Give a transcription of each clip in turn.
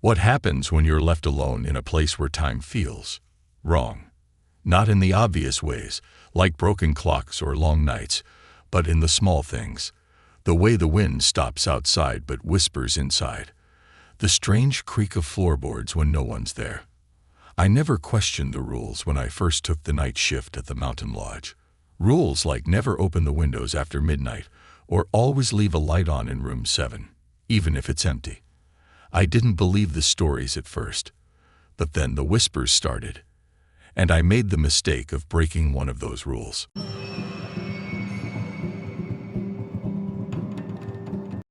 What happens when you're left alone in a place where time feels wrong? Not in the obvious ways, like broken clocks or long nights, but in the small things. The way the wind stops outside but whispers inside. The strange creak of floorboards when no one's there. I never questioned the rules when I first took the night shift at the mountain lodge. Rules like never open the windows after midnight or always leave a light on in room 7, even if it's empty. I didn't believe the stories at first, but then the whispers started, and I made the mistake of breaking one of those rules.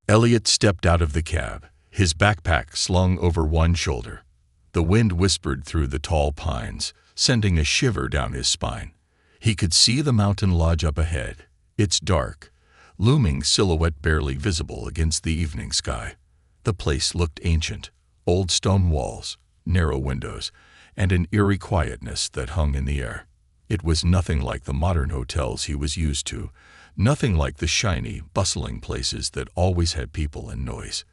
Elliot stepped out of the cab, his backpack slung over one shoulder. The wind whispered through the tall pines, sending a shiver down his spine. He could see the mountain lodge up ahead, its dark, looming silhouette barely visible against the evening sky. The place looked ancient, old stone walls, narrow windows, and an eerie quietness that hung in the air. It was nothing like the modern hotels he was used to, nothing like the shiny, bustling places that always had people and noise.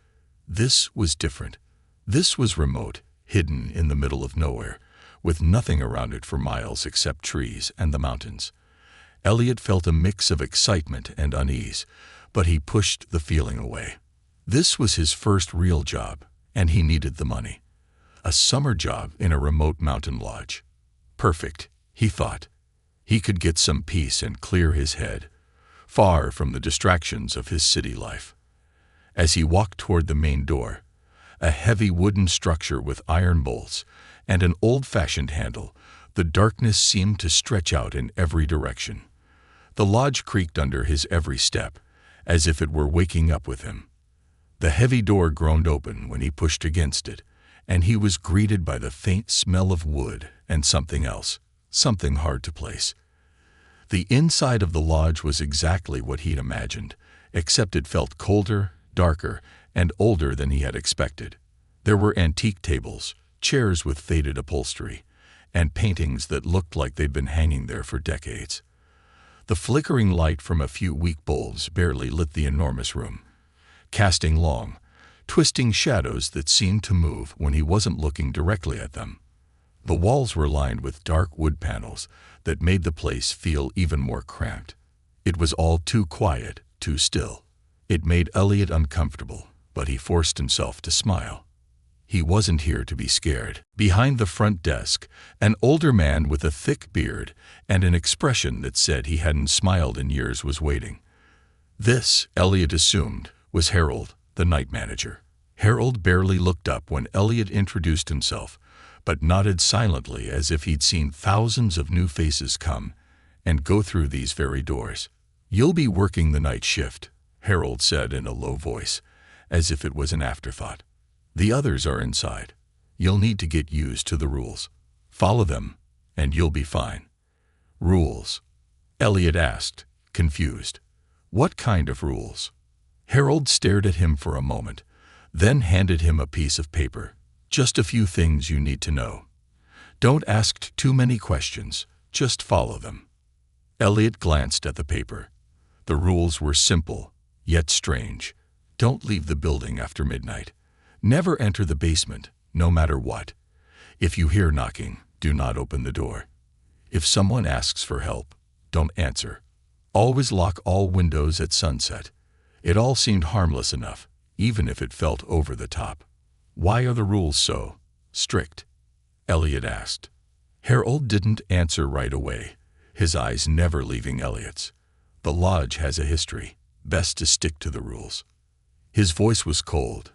This was different. This was remote, hidden in the middle of nowhere, with nothing around it for miles except trees and the mountains. Elliot felt a mix of excitement and unease, but he pushed the feeling away. This was his first real job, and he needed the money. A summer job in a remote mountain lodge. Perfect, he thought. He could get some peace and clear his head, far from the distractions of his city life. As he walked toward the main door, a heavy wooden structure with iron bolts and an old-fashioned handle, the darkness seemed to stretch out in every direction. The lodge creaked under his every step, as if it were waking up with him. The heavy door groaned open when he pushed against it, and he was greeted by the faint smell of wood and something else, something hard to place. The inside of the lodge was exactly what he'd imagined, except it felt colder, darker, and older than he had expected. There were antique tables, chairs with faded upholstery, and paintings that looked like they'd been hanging there for decades. The flickering light from a few weak bulbs barely lit the enormous room, casting long, twisting shadows that seemed to move when he wasn't looking directly at them. The walls were lined with dark wood panels that made the place feel even more cramped. It was all too quiet, too still. It made Elliot uncomfortable, but he forced himself to smile. He wasn't here to be scared. Behind the front desk, an older man with a thick beard and an expression that said he hadn't smiled in years was waiting. This, Elliot assumed, was Harold, the night manager. Harold barely looked up when Elliot introduced himself, but nodded silently as if he'd seen thousands of new faces come and go through these very doors. "You'll be working the night shift," Harold said in a low voice, as if it was an afterthought. "The others are inside. You'll need to get used to the rules. Follow them, and you'll be fine." "Rules?" Elliot asked, confused. "What kind of rules?" Harold stared at him for a moment, then handed him a piece of paper. "Just a few things you need to know. Don't ask too many questions, just follow them." Elliot glanced at the paper. The rules were simple, yet strange. Don't leave the building after midnight. Never enter the basement, no matter what. If you hear knocking, do not open the door. If someone asks for help, don't answer. Always lock all windows at sunset. It all seemed harmless enough, even if it felt over the top. "Why are the rules so strict?" Elliot asked. Harold didn't answer right away, his eyes never leaving Elliot's. "The lodge has a history. Best to stick to the rules." His voice was cold,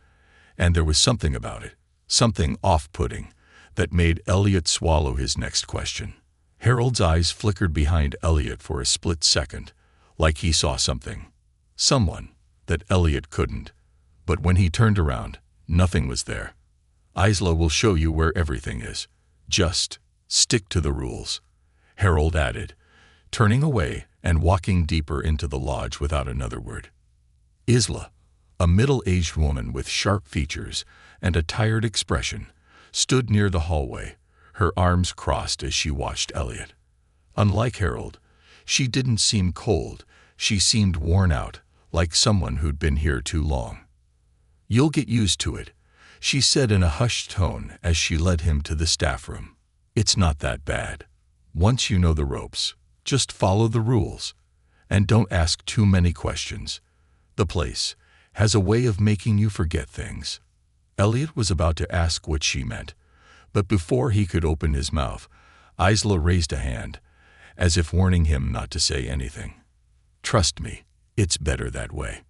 and there was something about it, something off-putting, that made Elliot swallow his next question. Harold's eyes flickered behind Elliot for a split second, like he saw something. Someone that Elliot couldn't. But when he turned around, nothing was there. "Isla will show you where everything is. Just stick to the rules," Harold added, turning away and walking deeper into the lodge without another word. Isla, a middle-aged woman with sharp features and a tired expression, stood near the hallway, her arms crossed as she watched Elliot. Unlike Harold, she didn't seem cold, she seemed worn out, like someone who'd been here too long. "You'll get used to it. she said in a hushed tone as she led him to the staff room. "It's not that bad. Once you know the ropes, just follow the rules. And don't ask too many questions. The place has a way of making you forget things." Elliot was about to ask what she meant, but before he could open his mouth, Isla raised a hand, as if warning him not to say anything. "Trust me, it's better that way."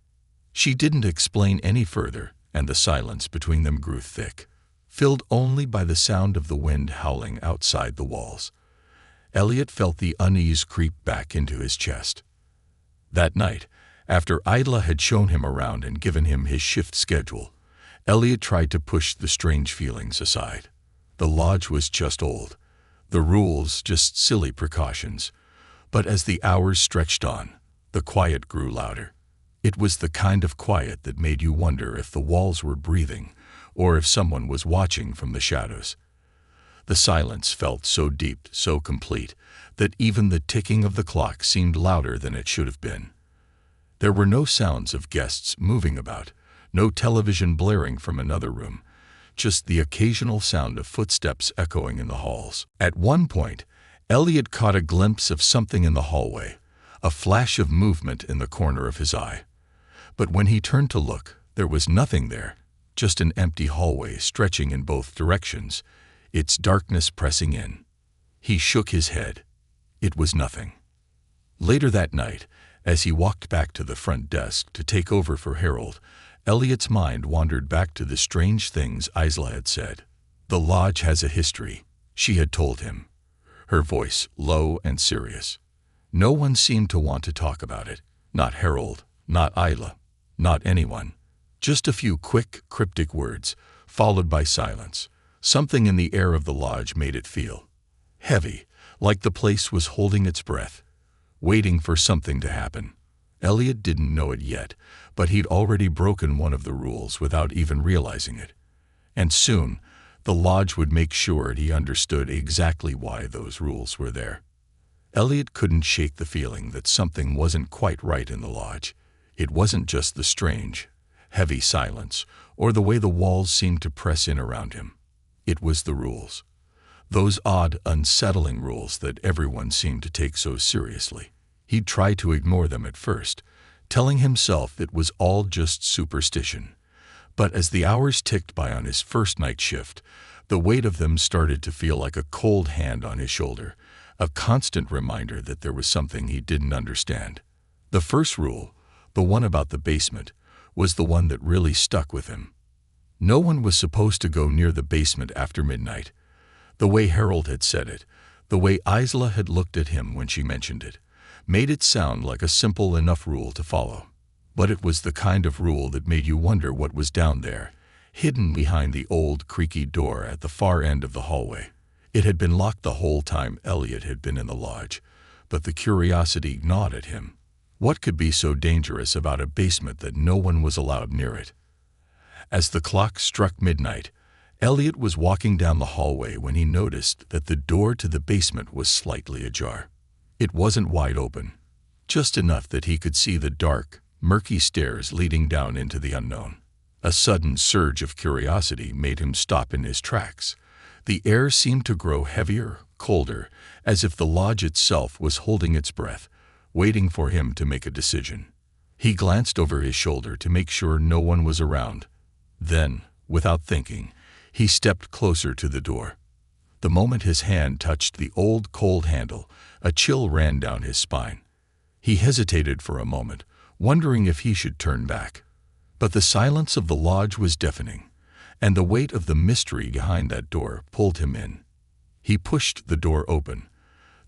She didn't explain any further, and the silence between them grew thick, filled only by the sound of the wind howling outside the walls. Elliot felt the unease creep back into his chest. That night, after Isla had shown him around and given him his shift schedule, Elliot tried to push the strange feelings aside. The lodge was just old, the rules just silly precautions. But as the hours stretched on, the quiet grew louder. It was the kind of quiet that made you wonder if the walls were breathing or if someone was watching from the shadows. The silence felt so deep, so complete, that even the ticking of the clock seemed louder than it should have been. There were no sounds of guests moving about, no television blaring from another room, just the occasional sound of footsteps echoing in the halls. At one point, Elliot caught a glimpse of something in the hallway, a flash of movement in the corner of his eye. But when he turned to look, there was nothing there, just an empty hallway stretching in both directions, its darkness pressing in. He shook his head. It was nothing. Later that night, as he walked back to the front desk to take over for Harold, Elliot's mind wandered back to the strange things Isla had said. "The lodge has a history," she had told him, her voice low and serious. No one seemed to want to talk about it. Not Harold, not Isla, not anyone. Just a few quick, cryptic words, followed by silence. Something in the air of the lodge made it feel heavy, like the place was holding its breath, waiting for something to happen. Elliot didn't know it yet, but he'd already broken one of the rules without even realizing it. And soon, the lodge would make sure he understood exactly why those rules were there. Elliot couldn't shake the feeling that something wasn't quite right in the lodge. It wasn't just the strange, heavy silence, or the way the walls seemed to press in around him. It was the rules. Those odd, unsettling rules that everyone seemed to take so seriously. He'd tried to ignore them at first, telling himself it was all just superstition. But as the hours ticked by on his first night shift, the weight of them started to feel like a cold hand on his shoulder, a constant reminder that there was something he didn't understand. The first rule, the one about the basement, was the one that really stuck with him. No one was supposed to go near the basement after midnight. The way Harold had said it, the way Isla had looked at him when she mentioned it, made it sound like a simple enough rule to follow. But it was the kind of rule that made you wonder what was down there, hidden behind the old creaky door at the far end of the hallway. It had been locked the whole time Elliot had been in the lodge, but the curiosity gnawed at him. What could be so dangerous about a basement that no one was allowed near it? As the clock struck midnight, Elliot was walking down the hallway when he noticed that the door to the basement was slightly ajar. It wasn't wide open, just enough that he could see the dark, murky stairs leading down into the unknown. A sudden surge of curiosity made him stop in his tracks. The air seemed to grow heavier, colder, as if the lodge itself was holding its breath, waiting for him to make a decision. He glanced over his shoulder to make sure no one was around. Then, without thinking, he stepped closer to the door. The moment his hand touched the old cold handle, a chill ran down his spine. He hesitated for a moment, wondering if he should turn back. But the silence of the lodge was deafening, and the weight of the mystery behind that door pulled him in. He pushed the door open,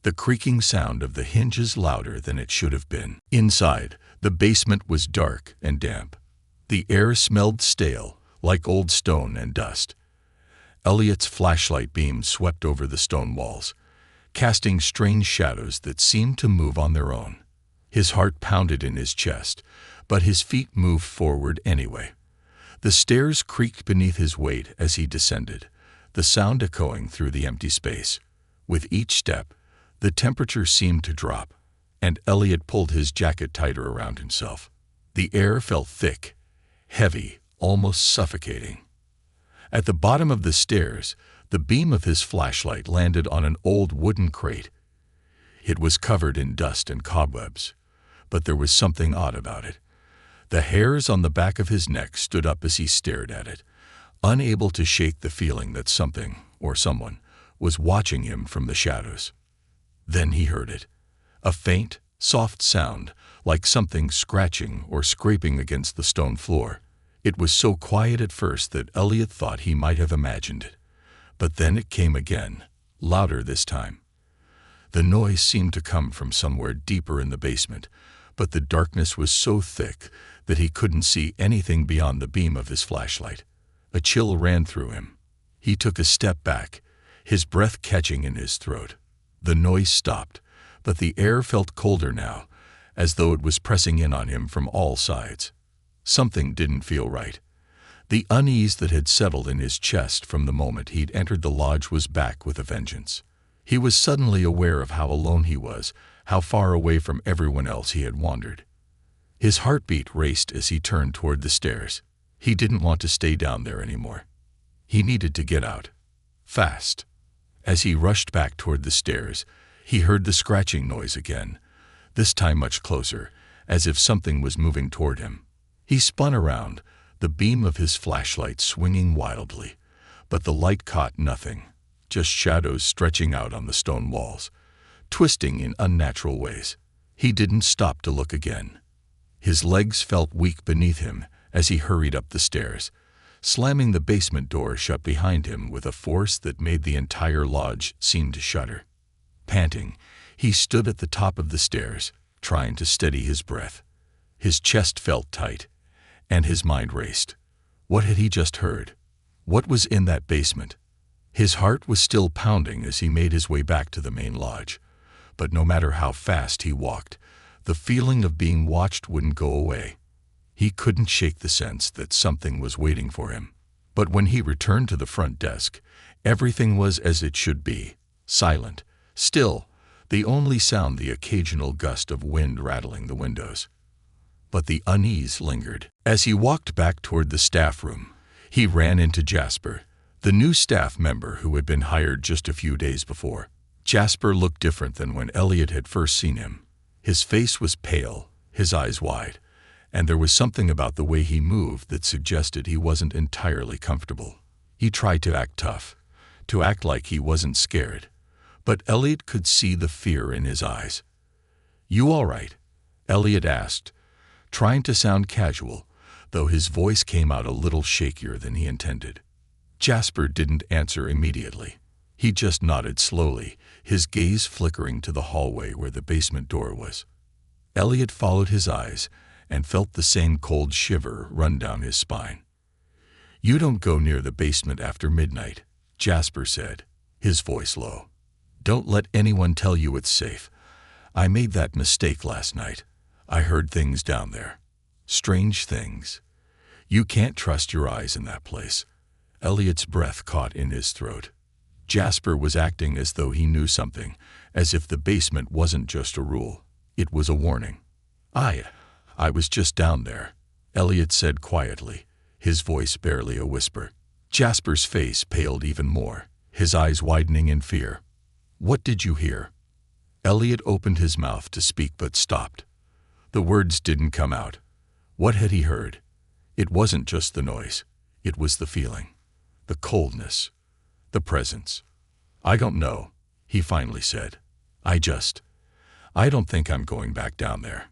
the creaking sound of the hinges louder than it should have been. Inside, the basement was dark and damp. The air smelled stale, like old stone and dust. Elliot's flashlight beam swept over the stone walls, casting strange shadows that seemed to move on their own. His heart pounded in his chest, but his feet moved forward anyway. The stairs creaked beneath his weight as he descended, the sound echoing through the empty space. With each step, the temperature seemed to drop, and Elliot pulled his jacket tighter around himself. The air felt thick, heavy, almost suffocating. At the bottom of the stairs, the beam of his flashlight landed on an old wooden crate. It was covered in dust and cobwebs, but there was something odd about it. The hairs on the back of his neck stood up as he stared at it, unable to shake the feeling that something, or someone, was watching him from the shadows. Then he heard it. A faint, soft sound, like something scratching or scraping against the stone floor. It was so quiet at first that Elliot thought he might have imagined it. But then it came again, louder this time. The noise seemed to come from somewhere deeper in the basement, but the darkness was so thick that he couldn't see anything beyond the beam of his flashlight. A chill ran through him. He took a step back, his breath catching in his throat. The noise stopped, but the air felt colder now, as though it was pressing in on him from all sides. Something didn't feel right. The unease that had settled in his chest from the moment he'd entered the lodge was back with a vengeance. He was suddenly aware of how alone he was, how far away from everyone else he had wandered. His heartbeat raced as he turned toward the stairs. He didn't want to stay down there anymore. He needed to get out. Fast. As he rushed back toward the stairs, he heard the scratching noise again, this time much closer, as if something was moving toward him. He spun around, the beam of his flashlight swinging wildly, but the light caught nothing, just shadows stretching out on the stone walls, twisting in unnatural ways. He didn't stop to look again. His legs felt weak beneath him as he hurried up the stairs, slamming the basement door shut behind him with a force that made the entire lodge seem to shudder. Panting, he stood at the top of the stairs, trying to steady his breath. His chest felt tight, and his mind raced. What had he just heard? What was in that basement? His heart was still pounding as he made his way back to the main lodge. But no matter how fast he walked, the feeling of being watched wouldn't go away. He couldn't shake the sense that something was waiting for him. But when he returned to the front desk, everything was as it should be, silent, still, the only sound the occasional gust of wind rattling the windows. But the unease lingered. As he walked back toward the staff room, he ran into Jasper, the new staff member who had been hired just a few days before. Jasper looked different than when Elliot had first seen him. His face was pale, his eyes wide, and there was something about the way he moved that suggested he wasn't entirely comfortable. He tried to act tough, to act like he wasn't scared, but Elliot could see the fear in his eyes. "You all right?" Elliot asked, trying to sound casual, though his voice came out a little shakier than he intended. Jasper didn't answer immediately. He just nodded slowly, his gaze flickering to the hallway where the basement door was. Elliot followed his eyes and felt the same cold shiver run down his spine. "You don't go near the basement after midnight," Jasper said, his voice low. "Don't let anyone tell you it's safe. I made that mistake last night. I heard things down there. Strange things. You can't trust your eyes in that place." Elliot's breath caught in his throat. Jasper was acting as though he knew something, as if the basement wasn't just a rule. It was a warning. I was just down there," Elliot said quietly, his voice barely a whisper. Jasper's face paled even more, his eyes widening in fear. "What did you hear?" Elliot opened his mouth to speak but stopped. The words didn't come out. What had he heard? It wasn't just the noise. It was the feeling. The coldness. The presence. "I don't know," he finally said. I don't think I'm going back down there."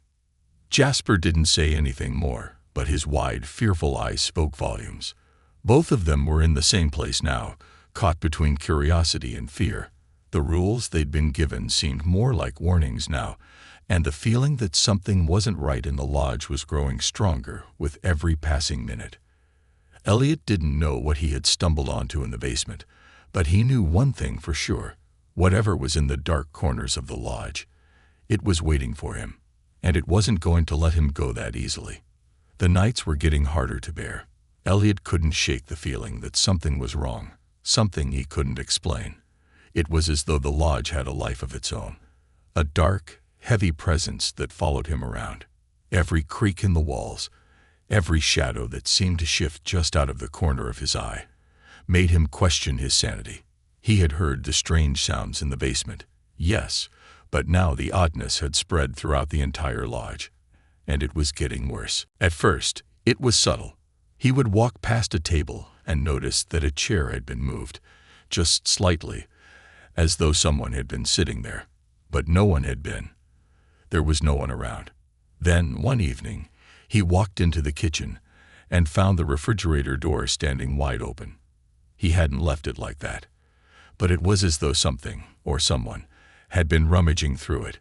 Jasper didn't say anything more, but his wide, fearful eyes spoke volumes. Both of them were in the same place now, caught between curiosity and fear. The rules they'd been given seemed more like warnings now, and the feeling that something wasn't right in the lodge was growing stronger with every passing minute. Elliot didn't know what he had stumbled onto in the basement, but he knew one thing for sure. Whatever was in the dark corners of the lodge, it was waiting for him, and it wasn't going to let him go that easily. The nights were getting harder to bear. Elliot couldn't shake the feeling that something was wrong, something he couldn't explain. It was as though the lodge had a life of its own, a dark, heavy presence that followed him around. Every creak in the walls, every shadow that seemed to shift just out of the corner of his eye. made him question his sanity. He had heard the strange sounds in the basement, yes, but now the oddness had spread throughout the entire lodge, and it was getting worse. At first, it was subtle. He would walk past a table and notice that a chair had been moved, just slightly, as though someone had been sitting there. But no one had been. There was no one around. Then, one evening, he walked into the kitchen and found the refrigerator door standing wide open. He hadn't left it like that, but it was as though something, or someone, had been rummaging through it.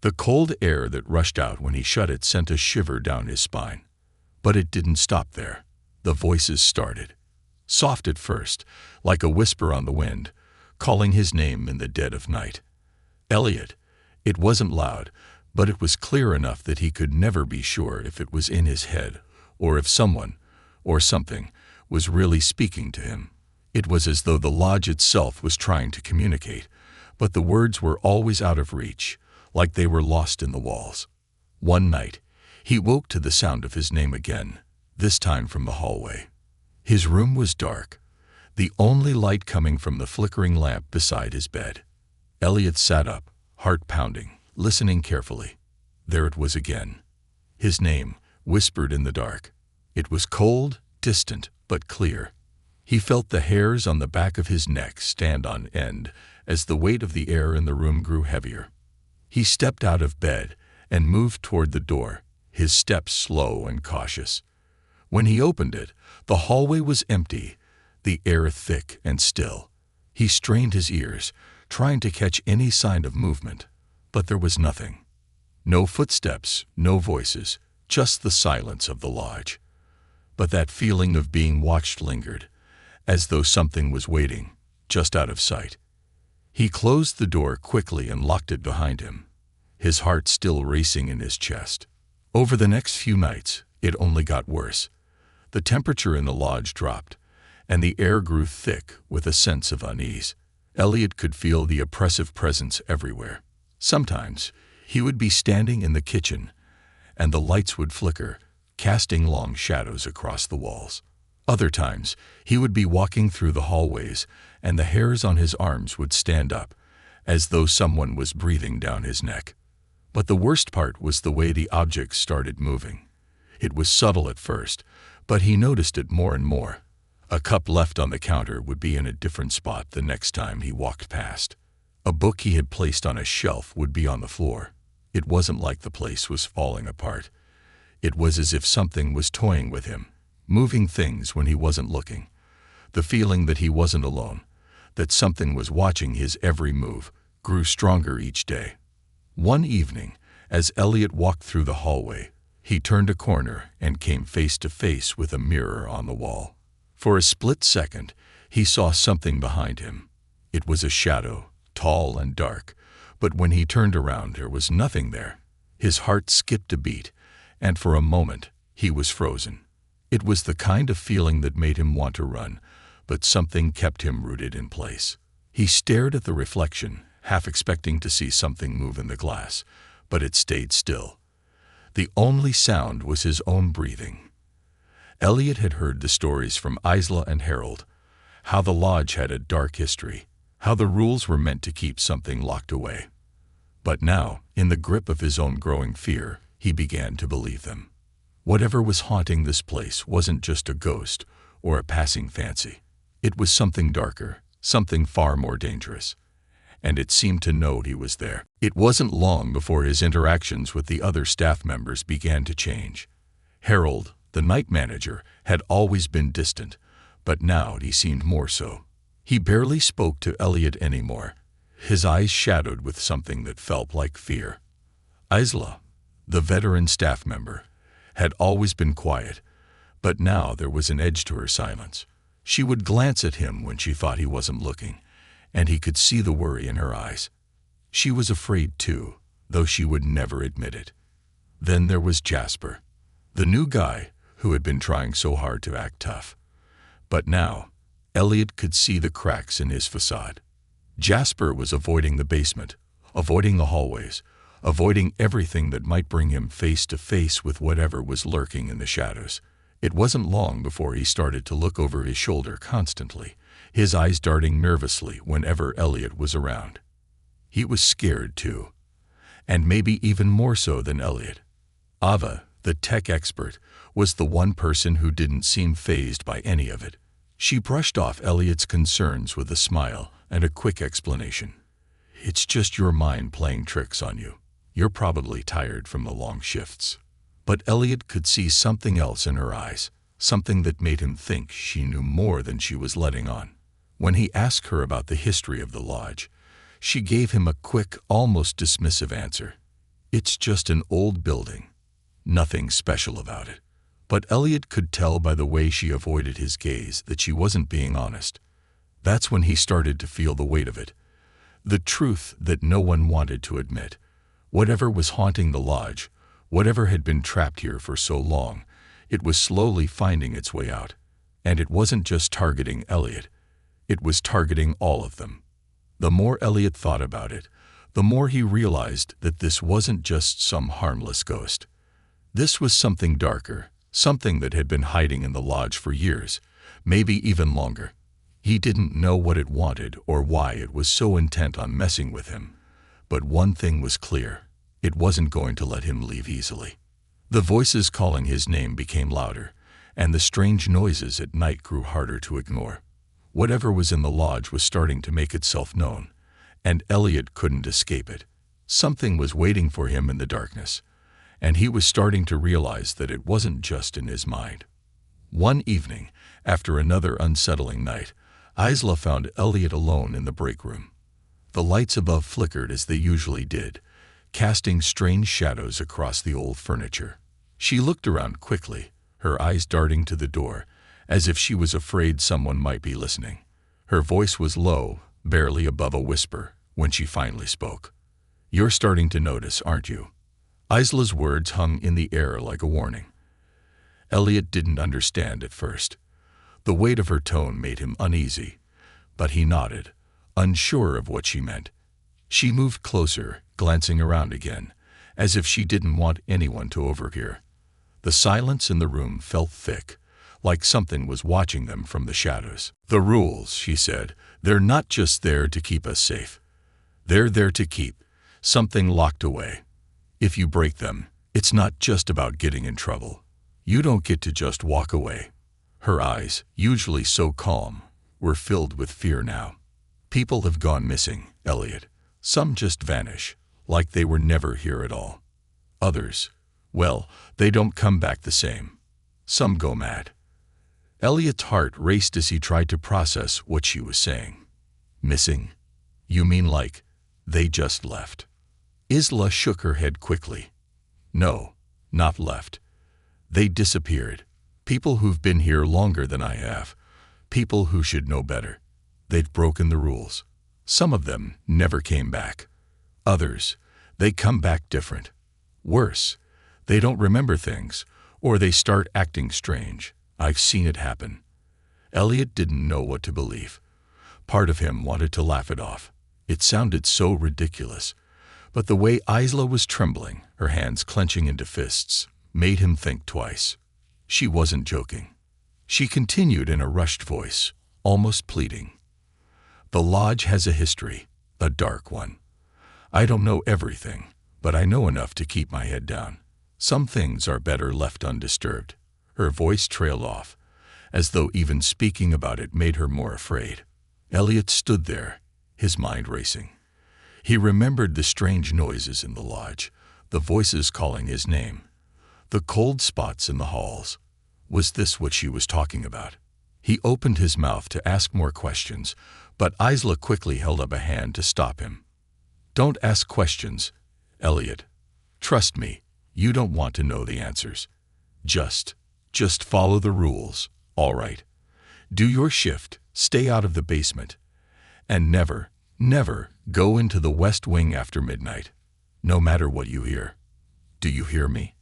The cold air that rushed out when he shut it sent a shiver down his spine. But it didn't stop there. The voices started. Soft at first, like a whisper on the wind, calling his name in the dead of night. Elliot. It wasn't loud, but it was clear enough that he could never be sure if it was in his head, or if someone, or something, was really speaking to him. It was as though the lodge itself was trying to communicate, but the words were always out of reach, like they were lost in the walls. One night, he woke to the sound of his name again, this time from the hallway. His room was dark, the only light coming from the flickering lamp beside his bed. Elliot sat up, heart pounding, listening carefully. There it was again. His name, whispered in the dark. It was cold, distant, but clear. He felt the hairs on the back of his neck stand on end as the weight of the air in the room grew heavier. He stepped out of bed and moved toward the door, his steps slow and cautious. When he opened it, the hallway was empty, the air thick and still. He strained his ears, trying to catch any sign of movement, but there was nothing. No footsteps, no voices, just the silence of the lodge. But that feeling of being watched lingered, as though something was waiting, just out of sight. He closed the door quickly and locked it behind him, his heart still racing in his chest. Over the next few nights, it only got worse. The temperature in the lodge dropped, and the air grew thick with a sense of unease. Elliot could feel the oppressive presence everywhere. Sometimes, he would be standing in the kitchen, and the lights would flicker, casting long shadows across the walls. Other times, he would be walking through the hallways, and the hairs on his arms would stand up, as though someone was breathing down his neck. But the worst part was the way the objects started moving. It was subtle at first, but he noticed it more and more. A cup left on the counter would be in a different spot the next time he walked past. A book he had placed on a shelf would be on the floor. It wasn't like the place was falling apart. It was as if something was toying with him, moving things when he wasn't looking. The feeling that he wasn't alone, that something was watching his every move, grew stronger each day. One evening, as Elliot walked through the hallway, he turned a corner and came face to face with a mirror on the wall. For a split second, he saw something behind him. It was a shadow, tall and dark, but when he turned around, there was nothing there. His heart skipped a beat, and for a moment, he was frozen. It was the kind of feeling that made him want to run, but something kept him rooted in place. He stared at the reflection, half expecting to see something move in the glass, but it stayed still. The only sound was his own breathing. Elliot had heard the stories from Isla and Harold, how the lodge had a dark history, how the rules were meant to keep something locked away. But now, in the grip of his own growing fear, he began to believe them. Whatever was haunting this place wasn't just a ghost or a passing fancy. It was something darker, something far more dangerous. And it seemed to know he was there. It wasn't long before his interactions with the other staff members began to change. Harold, the night manager, had always been distant, but now he seemed more so. He barely spoke to Elliot anymore, his eyes shadowed with something that felt like fear. Isla, the veteran staff member, had always been quiet, but now there was an edge to her silence. She would glance at him when she thought he wasn't looking, and he could see the worry in her eyes. She was afraid too, though she would never admit it. Then there was Jasper, the new guy who had been trying so hard to act tough. But now, Elliot could see the cracks in his facade. Jasper was avoiding the basement, avoiding the hallways, avoiding everything that might bring him face to face with whatever was lurking in the shadows. It wasn't long before he started to look over his shoulder constantly, his eyes darting nervously whenever Elliot was around. He was scared too, and maybe even more so than Elliot. Ava, the tech expert, was the one person who didn't seem fazed by any of it. She brushed off Elliot's concerns with a smile and a quick explanation. "It's just your mind playing tricks on you. You're probably tired from the long shifts." But Elliot could see something else in her eyes, something that made him think she knew more than she was letting on. When he asked her about the history of the lodge, she gave him a quick, almost dismissive answer. "It's just an old building. Nothing special about it." But Elliot could tell by the way she avoided his gaze that she wasn't being honest. That's when he started to feel the weight of it. The truth that no one wanted to admit. Whatever was haunting the lodge, whatever had been trapped here for so long, it was slowly finding its way out. And it wasn't just targeting Elliot. It was targeting all of them. The more Elliot thought about it, the more he realized that this wasn't just some harmless ghost. This was something darker, something that had been hiding in the lodge for years, maybe even longer. He didn't know what it wanted or why it was so intent on messing with him. But one thing was clear. It wasn't going to let him leave easily. The voices calling his name became louder, and the strange noises at night grew harder to ignore. Whatever was in the lodge was starting to make itself known, and Elliot couldn't escape it. Something was waiting for him in the darkness, and he was starting to realize that it wasn't just in his mind. One evening, after another unsettling night, Isla found Elliot alone in the break room. The lights above flickered as they usually did, casting strange shadows across the old furniture. She looked around quickly, her eyes darting to the door, as if she was afraid someone might be listening. Her voice was low, barely above a whisper, when she finally spoke. "You're starting to notice, aren't you?" Isla's words hung in the air like a warning. Elliot didn't understand at first. The weight of her tone made him uneasy, but he nodded, unsure of what she meant. She moved closer, glancing around again, as if she didn't want anyone to overhear. The silence in the room felt thick, like something was watching them from the shadows. "The rules," she said, "they're not just there to keep us safe. They're there to keep something locked away. If you break them, it's not just about getting in trouble. You don't get to just walk away." Her eyes, usually so calm, were filled with fear now. "People have gone missing, Elliot. Some just vanish, like they were never here at all. Others, well, they don't come back the same. Some go mad." Elliot's heart raced as he tried to process what she was saying. "Missing? You mean like they just left?" Isla shook her head quickly. "No, not left. They disappeared. People who've been here longer than I have. People who should know better. They've broken the rules. Some of them never came back. Others, they come back different. Worse, they don't remember things, or they start acting strange. I've seen it happen." Elliot didn't know what to believe. Part of him wanted to laugh it off. It sounded so ridiculous. But the way Isla was trembling, her hands clenching into fists, made him think twice. She wasn't joking. She continued in a rushed voice, almost pleading. "The lodge has a history, a dark one. I don't know everything, but I know enough to keep my head down. Some things are better left undisturbed." Her voice trailed off, as though even speaking about it made her more afraid. Elliot stood there, his mind racing. He remembered the strange noises in the lodge, the voices calling his name, the cold spots in the halls. Was this what she was talking about? He opened his mouth to ask more questions, but Isla quickly held up a hand to stop him. "Don't ask questions, Elliot. Trust me, you don't want to know the answers. Just follow the rules, all right? Do your shift, stay out of the basement, and never go into the West Wing after midnight, no matter what you hear. Do you hear me?"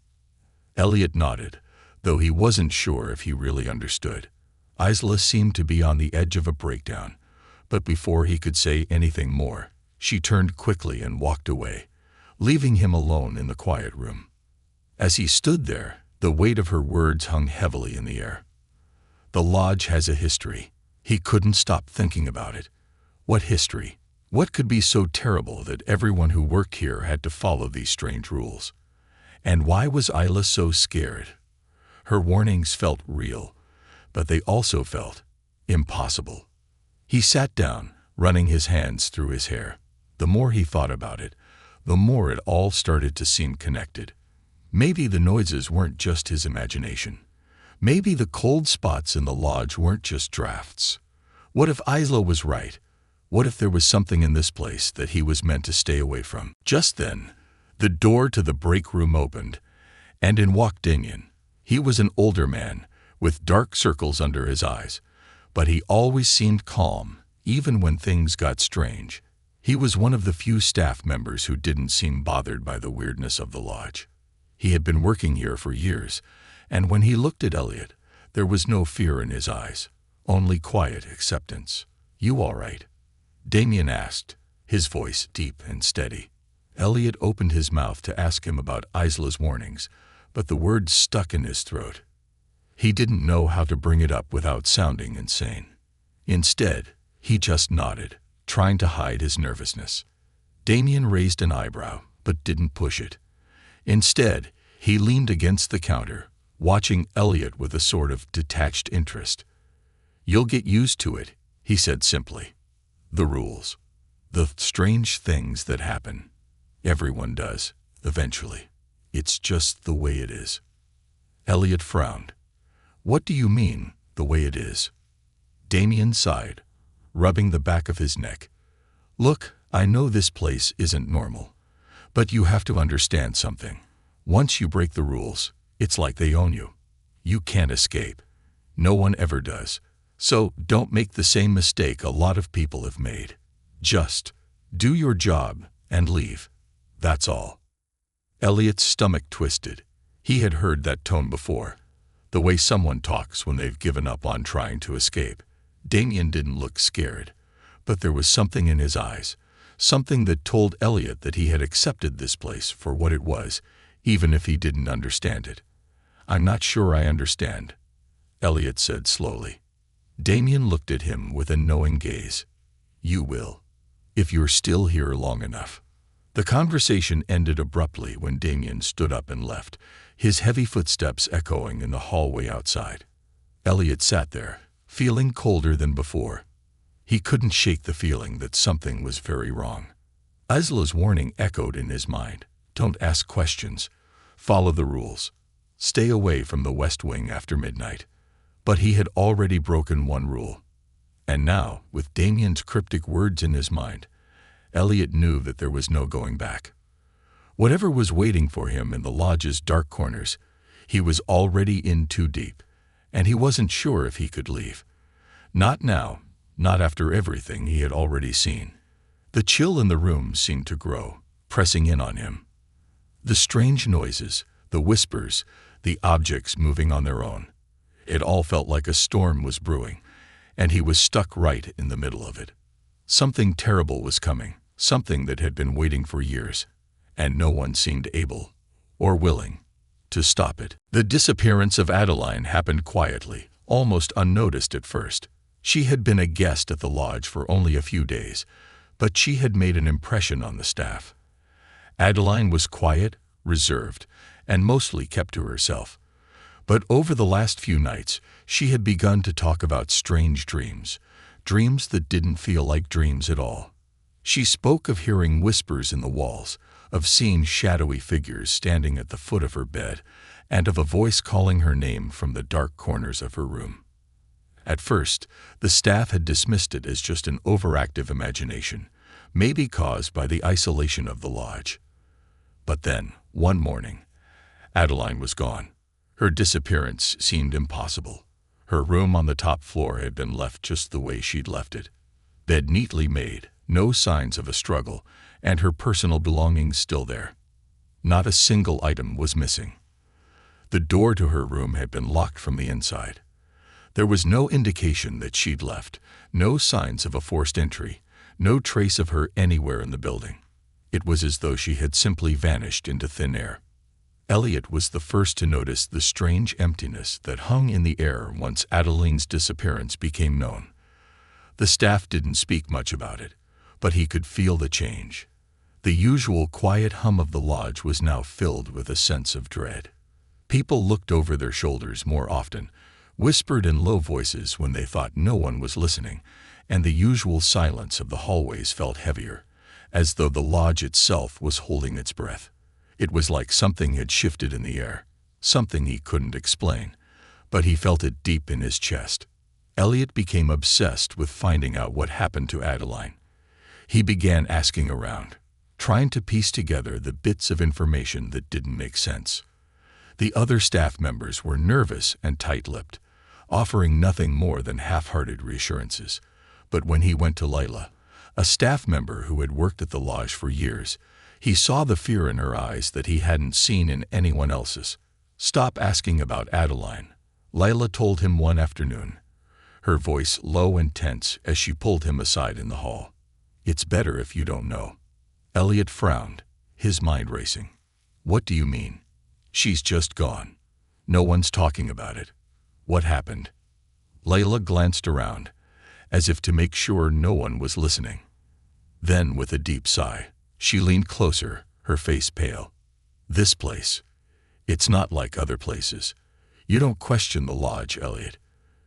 Elliot nodded, though he wasn't sure if he really understood. Isla seemed to be on the edge of a breakdown, but before he could say anything more, she turned quickly and walked away, leaving him alone in the quiet room. As he stood there, The weight of her words hung heavily in the air. The lodge has a history. He couldn't stop thinking about it. What history? What could be so terrible that everyone who worked here had to follow these strange rules? And why was Isla so scared? Her warnings felt real, but they also felt impossible. He sat down, running his hands through his hair. The more he thought about it, the more it all started to seem connected. Maybe the noises weren't just his imagination. Maybe the cold spots in the lodge weren't just drafts. What if Isla was right? What if there was something in this place that he was meant to stay away from? Just then, the door to the break room opened, and in walked Damien. He was an older man, with dark circles under his eyes, but he always seemed calm, even when things got strange. He was one of the few staff members who didn't seem bothered by the weirdness of the lodge. He had been working here for years, and when he looked at Elliot, there was no fear in his eyes, only quiet acceptance. "You all right?" Damien asked, his voice deep and steady. Elliot opened his mouth to ask him about Isla's warnings, but the words stuck in his throat. He didn't know how to bring it up without sounding insane. Instead, he just nodded, trying to hide his nervousness. Damien raised an eyebrow, but didn't push it. Instead, he leaned against the counter, watching Elliot with a sort of detached interest. "You'll get used to it," he said simply. "The rules. The strange things that happen. Everyone does, eventually. It's just the way it is." Elliot frowned. "What do you mean, the way it is?" Damien sighed, rubbing the back of his neck. "Look, I know this place isn't normal, but you have to understand something. Once you break the rules, it's like they own you. You can't escape. No one ever does. So don't make the same mistake a lot of people have made. Just do your job and leave. That's all." Elliot's stomach twisted. He had heard that tone before, the way someone talks when they've given up on trying to escape. Damien didn't look scared, but there was something in his eyes, something that told Elliot that he had accepted this place for what it was, even if he didn't understand it. "I'm not sure I understand," Elliot said slowly. Damien looked at him with a knowing gaze. "You will, if you're still here long enough." The conversation ended abruptly when Damien stood up and left, his heavy footsteps echoing in the hallway outside. Elliot sat there, feeling colder than before. He couldn't shake the feeling that something was very wrong. Isla's warning echoed in his mind. Don't ask questions. Follow the rules. Stay away from the West Wing after midnight. But he had already broken one rule. And now, with Damien's cryptic words in his mind, Elliot knew that there was no going back. Whatever was waiting for him in the lodge's dark corners, he was already in too deep, and he wasn't sure if he could leave. Not now, not after everything he had already seen. The chill in the room seemed to grow, pressing in on him. The strange noises, the whispers, the objects moving on their own. It all felt like a storm was brewing, and he was stuck right in the middle of it. Something terrible was coming, something that had been waiting for years, and no one seemed able, or willing, to stop it. The disappearance of Adeline happened quietly, almost unnoticed at first. She had been a guest at the lodge for only a few days, but she had made an impression on the staff. Adeline was quiet, reserved, and mostly kept to herself. But over the last few nights, she had begun to talk about strange dreams, dreams that didn't feel like dreams at all. She spoke of hearing whispers in the walls, of seeing shadowy figures standing at the foot of her bed, and of a voice calling her name from the dark corners of her room. At first, the staff had dismissed it as just an overactive imagination, maybe caused by the isolation of the lodge. But then, one morning, Adeline was gone. Her disappearance seemed impossible. Her room on the top floor had been left just the way she'd left it. Bed neatly made, no signs of a struggle, and her personal belongings still there. Not a single item was missing. The door to her room had been locked from the inside. There was no indication that she'd left, no signs of a forced entry, no trace of her anywhere in the building. It was as though she had simply vanished into thin air. Elliot was the first to notice the strange emptiness that hung in the air once Adeline's disappearance became known. The staff didn't speak much about it, but he could feel the change. The usual quiet hum of the lodge was now filled with a sense of dread. People looked over their shoulders more often, whispered in low voices when they thought no one was listening, and the usual silence of the hallways felt heavier, as though the lodge itself was holding its breath. It was like something had shifted in the air, something he couldn't explain, but he felt it deep in his chest. Elliot became obsessed with finding out what happened to Adeline. He began asking around, trying to piece together the bits of information that didn't make sense. The other staff members were nervous and tight-lipped, offering nothing more than half-hearted reassurances. But when he went to Layla, a staff member who had worked at the lodge for years, he saw the fear in her eyes that he hadn't seen in anyone else's. "Stop asking about Adeline," Layla told him one afternoon, her voice low and tense as she pulled him aside in the hall. "It's better if you don't know." Elliot frowned, his mind racing. "What do you mean?" "She's just gone. No one's talking about it." "What happened?" Layla glanced around, as if to make sure no one was listening. Then, with a deep sigh, she leaned closer, her face pale. "This place. It's not like other places. You don't question the lodge, Elliot.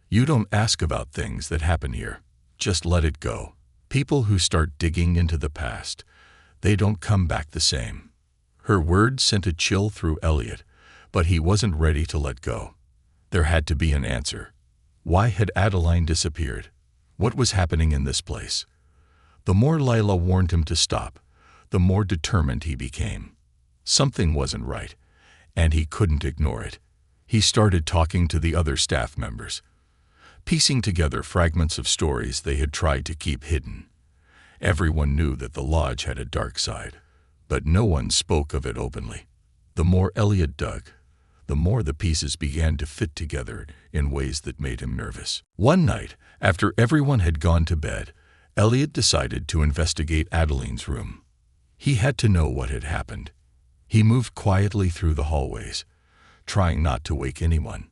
You don't ask about things that happen here. Just let it go. People who start digging into the past, they don't come back the same." Her words sent a chill through Elliot, but he wasn't ready to let go. There had to be an answer. Why had Adeline disappeared? What was happening in this place? The more Layla warned him to stop, the more determined he became. Something wasn't right, and he couldn't ignore it. He started talking to the other staff members, piecing together fragments of stories they had tried to keep hidden. Everyone knew that the lodge had a dark side, but no one spoke of it openly. The more Elliot dug, the more the pieces began to fit together in ways that made him nervous. One night, after everyone had gone to bed, Elliot decided to investigate Adeline's room. He had to know what had happened. He moved quietly through the hallways, trying not to wake anyone.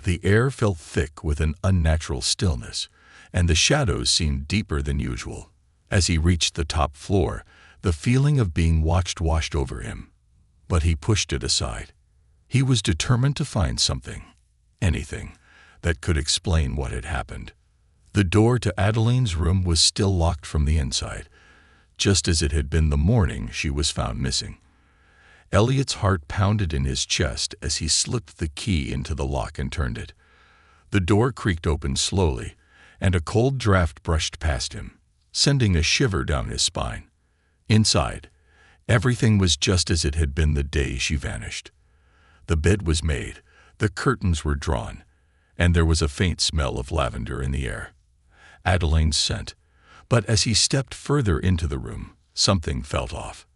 The air felt thick with an unnatural stillness, and the shadows seemed deeper than usual. As he reached the top floor, the feeling of being watched washed over him. But he pushed it aside. He was determined to find something, anything, that could explain what had happened. The door to Adeline's room was still locked from the inside, just as it had been the morning she was found missing. Elliot's heart pounded in his chest as he slipped the key into the lock and turned it. The door creaked open slowly, and a cold draft brushed past him, sending a shiver down his spine. Inside, everything was just as it had been the day she vanished. The bed was made, the curtains were drawn, and there was a faint smell of lavender in the air. Adeline's scent. But as he stepped further into the room, something felt off.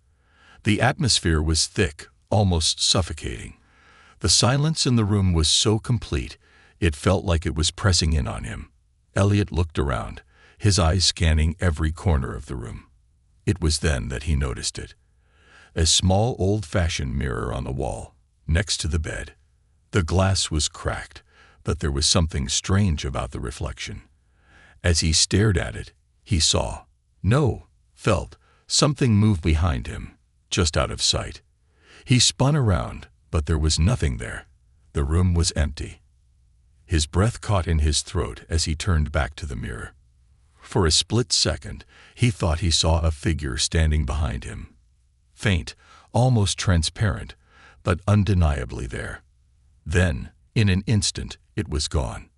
The atmosphere was thick, almost suffocating. The silence in the room was so complete, it felt like it was pressing in on him. Elliot looked around, his eyes scanning every corner of the room. It was then that he noticed it. A small old-fashioned mirror on the wall, next to the bed. The glass was cracked, but there was something strange about the reflection. As he stared at it, he felt something move behind him, just out of sight. He spun around, but there was nothing there. The room was empty. His breath caught in his throat as he turned back to the mirror. For a split second, he thought he saw a figure standing behind him. Faint, almost transparent, but undeniably there. Then, in an instant, it was gone.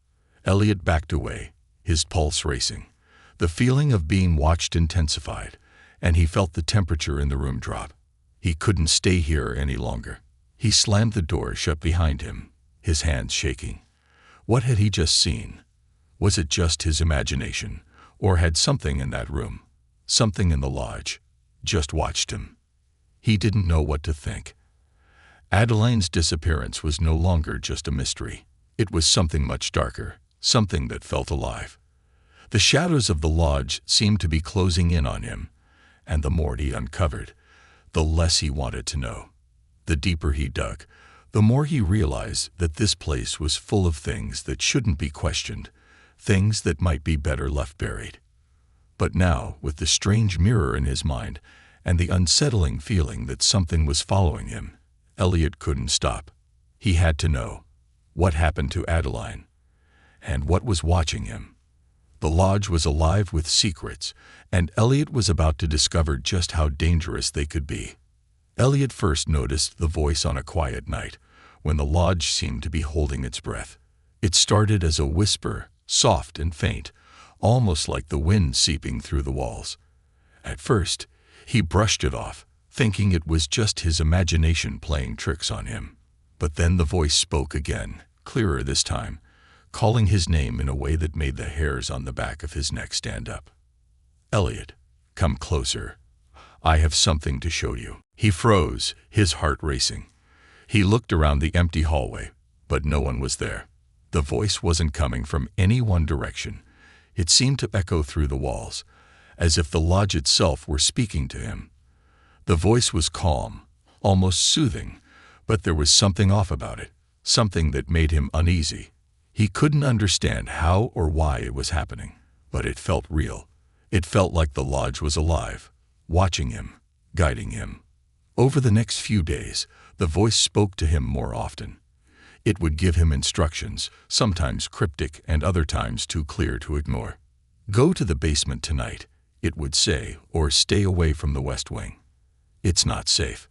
Elliot backed away, his pulse racing. The feeling of being watched intensified, and he felt the temperature in the room drop. He couldn't stay here any longer. He slammed the door shut behind him, his hands shaking. What had he just seen? Was it just his imagination, or had something in that room, something in the lodge, just watched him? He didn't know what to think. Adeline's disappearance was no longer just a mystery. It was something much darker, something that felt alive. The shadows of the lodge seemed to be closing in on him, and the more he uncovered, the less he wanted to know. The deeper he dug, the more he realized that this place was full of things that shouldn't be questioned, things that might be better left buried. But now, with the strange mirror in his mind and the unsettling feeling that something was following him, Elliot couldn't stop. He had to know what happened to Adeline and what was watching him. The lodge was alive with secrets, and Elliot was about to discover just how dangerous they could be. Elliot first noticed the voice on a quiet night, when the lodge seemed to be holding its breath. It started as a whisper, soft and faint, almost like the wind seeping through the walls. At first, he brushed it off, thinking it was just his imagination playing tricks on him. But then the voice spoke again, clearer this time, calling his name in a way that made the hairs on the back of his neck stand up. "Elliot, come closer. I have something to show you." He froze, his heart racing. He looked around the empty hallway, but no one was there. The voice wasn't coming from any one direction. It seemed to echo through the walls, as if the lodge itself were speaking to him. The voice was calm, almost soothing, but there was something off about it, something that made him uneasy. He couldn't understand how or why it was happening, but it felt real. It felt like the lodge was alive, watching him, guiding him. Over the next few days, the voice spoke to him more often. It would give him instructions, sometimes cryptic and other times too clear to ignore. "Go to the basement tonight," it would say, "or stay away from the West Wing. It's not safe."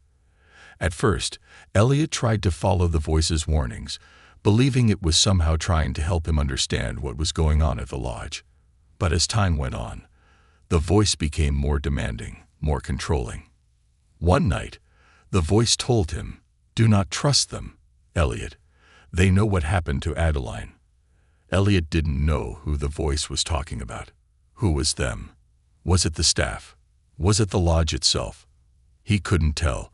At first, Elliot tried to follow the voice's warnings, believing it was somehow trying to help him understand what was going on at the lodge. But as time went on, the voice became more demanding, more controlling. One night, the voice told him, "Do not trust them, Elliot. They know what happened to Adeline." Elliot didn't know who the voice was talking about. Who was them? Was it the staff? Was it the lodge itself? He couldn't tell,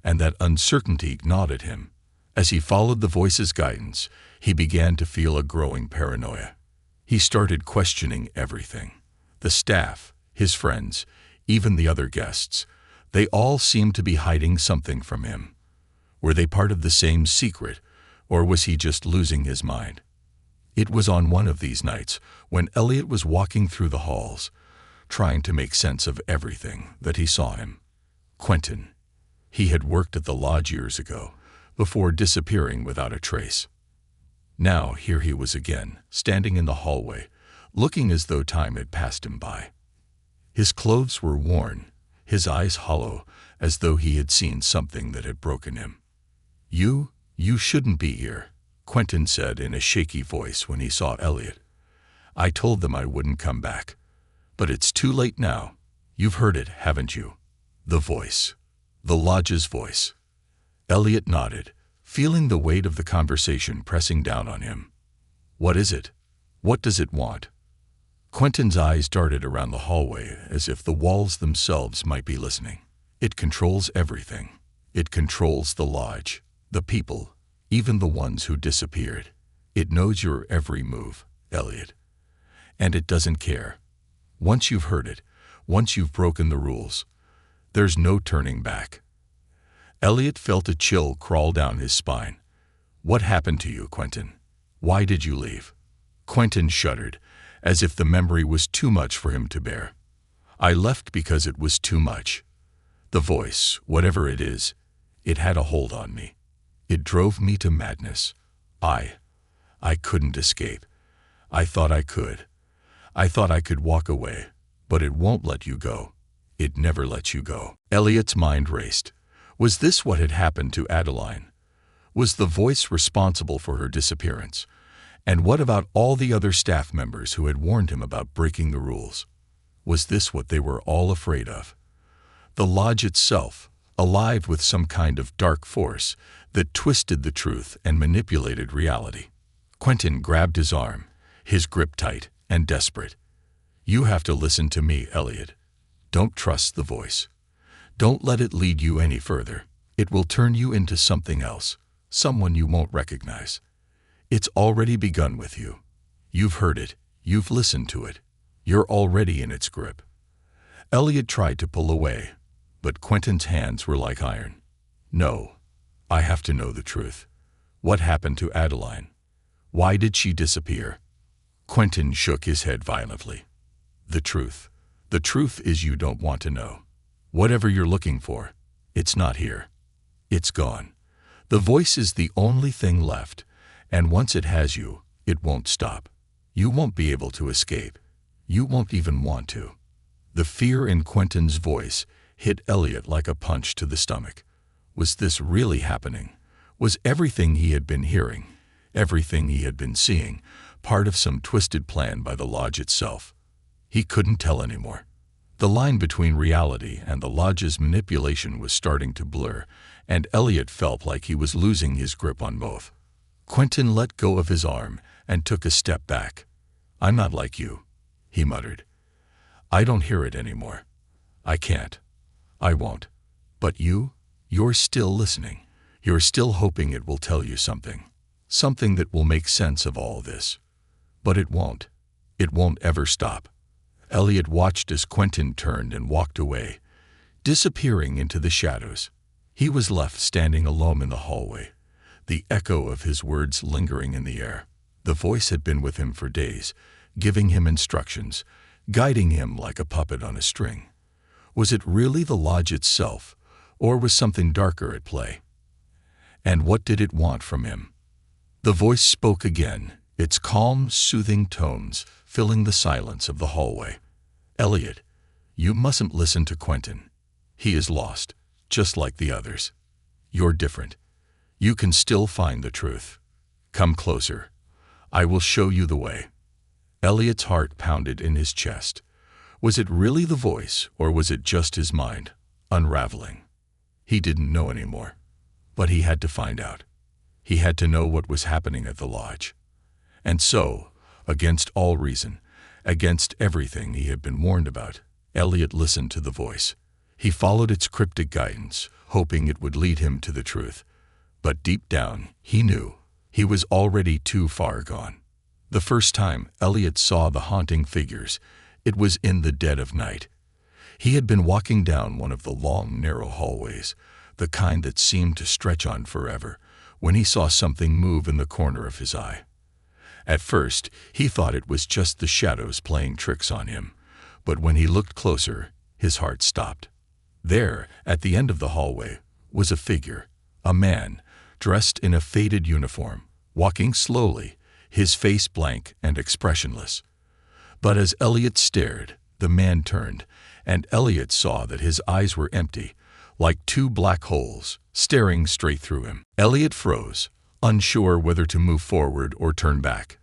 and that uncertainty gnawed at him. As he followed the voice's guidance, he began to feel a growing paranoia. He started questioning everything. The staff, his friends, even the other guests, they all seemed to be hiding something from him. Were they part of the same secret, or was he just losing his mind? It was on one of these nights, when Elliot was walking through the halls, trying to make sense of everything, that he saw him. Quentin. He had worked at the lodge years ago, before disappearing without a trace. Now here he was again, standing in the hallway, looking as though time had passed him by. His clothes were worn, his eyes hollow, as though he had seen something that had broken him. You shouldn't be here," Quentin said in a shaky voice when he saw Elliot. "I told them I wouldn't come back. But it's too late now. You've heard it, haven't you?" The voice. The lodge's voice. Elliot nodded, feeling the weight of the conversation pressing down on him. "What is it? What does it want?" Quentin's eyes darted around the hallway as if the walls themselves might be listening. "It controls everything. It controls the lodge, the people, even the ones who disappeared. It knows your every move, Elliot. And it doesn't care. Once you've heard it, once you've broken the rules, there's no turning back." Elliot felt a chill crawl down his spine. "What happened to you, Quentin? Why did you leave?" Quentin shuddered, as if the memory was too much for him to bear. "I left because it was too much. The voice, whatever it is, it had a hold on me. It drove me to madness. I couldn't escape. I thought I could. I thought I could walk away, but it won't let you go. It never lets you go." Elliot's mind raced. Was this what had happened to Adeline? Was the voice responsible for her disappearance? And what about all the other staff members who had warned him about breaking the rules? Was this what they were all afraid of? The lodge itself, alive with some kind of dark force that twisted the truth and manipulated reality. Quentin grabbed his arm, his grip tight and desperate. "You have to listen to me, Elliot. Don't trust the voice. Don't let it lead you any further. It will turn you into something else, someone you won't recognize. It's already begun with you. You've heard it. You've listened to it. You're already in its grip." Elliot tried to pull away, but Quentin's hands were like iron. "No, I have to know the truth. What happened to Adeline? Why did she disappear? Quentin shook his head violently. The truth. The truth is you don't want to know. Whatever you're looking for, it's not here. It's gone. The voice is the only thing left, and once it has you, it won't stop. You won't be able to escape. You won't even want to. The fear in Quentin's voice hit Elliot like a punch to the stomach. Was this really happening? Was everything he had been hearing, everything he had been seeing, part of some twisted plan by the lodge itself? He couldn't tell anymore. The line between reality and the lodge's manipulation was starting to blur, and Elliot felt like he was losing his grip on both. Quentin let go of his arm and took a step back. I'm not like you, he muttered. I don't hear it anymore. I can't. I won't. But you're still listening. You're still hoping it will tell you something. Something that will make sense of all this. But it won't. It won't ever stop. Elliot watched as Quentin turned and walked away, disappearing into the shadows. He was left standing alone in the hallway, the echo of his words lingering in the air. The voice had been with him for days, giving him instructions, guiding him like a puppet on a string. Was it really the lodge itself, or was something darker at play? And what did it want from him? The voice spoke again, its calm, soothing tones filling the silence of the hallway. Elliot, you mustn't listen to Quentin. He is lost, just like the others. You're different. You can still find the truth. Come closer. I will show you the way. Elliot's heart pounded in his chest. Was it really the voice, or was it just his mind, unraveling? He didn't know anymore, but he had to find out. He had to know what was happening at the lodge. And so, against all reason, against everything he had been warned about, Elliot listened to the voice. He followed its cryptic guidance, hoping it would lead him to the truth. But deep down, he knew he was already too far gone. The first time Elliot saw the haunting figures, it was in the dead of night. He had been walking down one of the long, narrow hallways, the kind that seemed to stretch on forever, when he saw something move in the corner of his eye. At first, he thought it was just the shadows playing tricks on him, but when he looked closer, his heart stopped. There, at the end of the hallway, was a figure, a man, dressed in a faded uniform, walking slowly, his face blank and expressionless. But as Elliot stared, the man turned, and Elliot saw that his eyes were empty, like two black holes, staring straight through him. Elliot froze, unsure whether to move forward or turn back.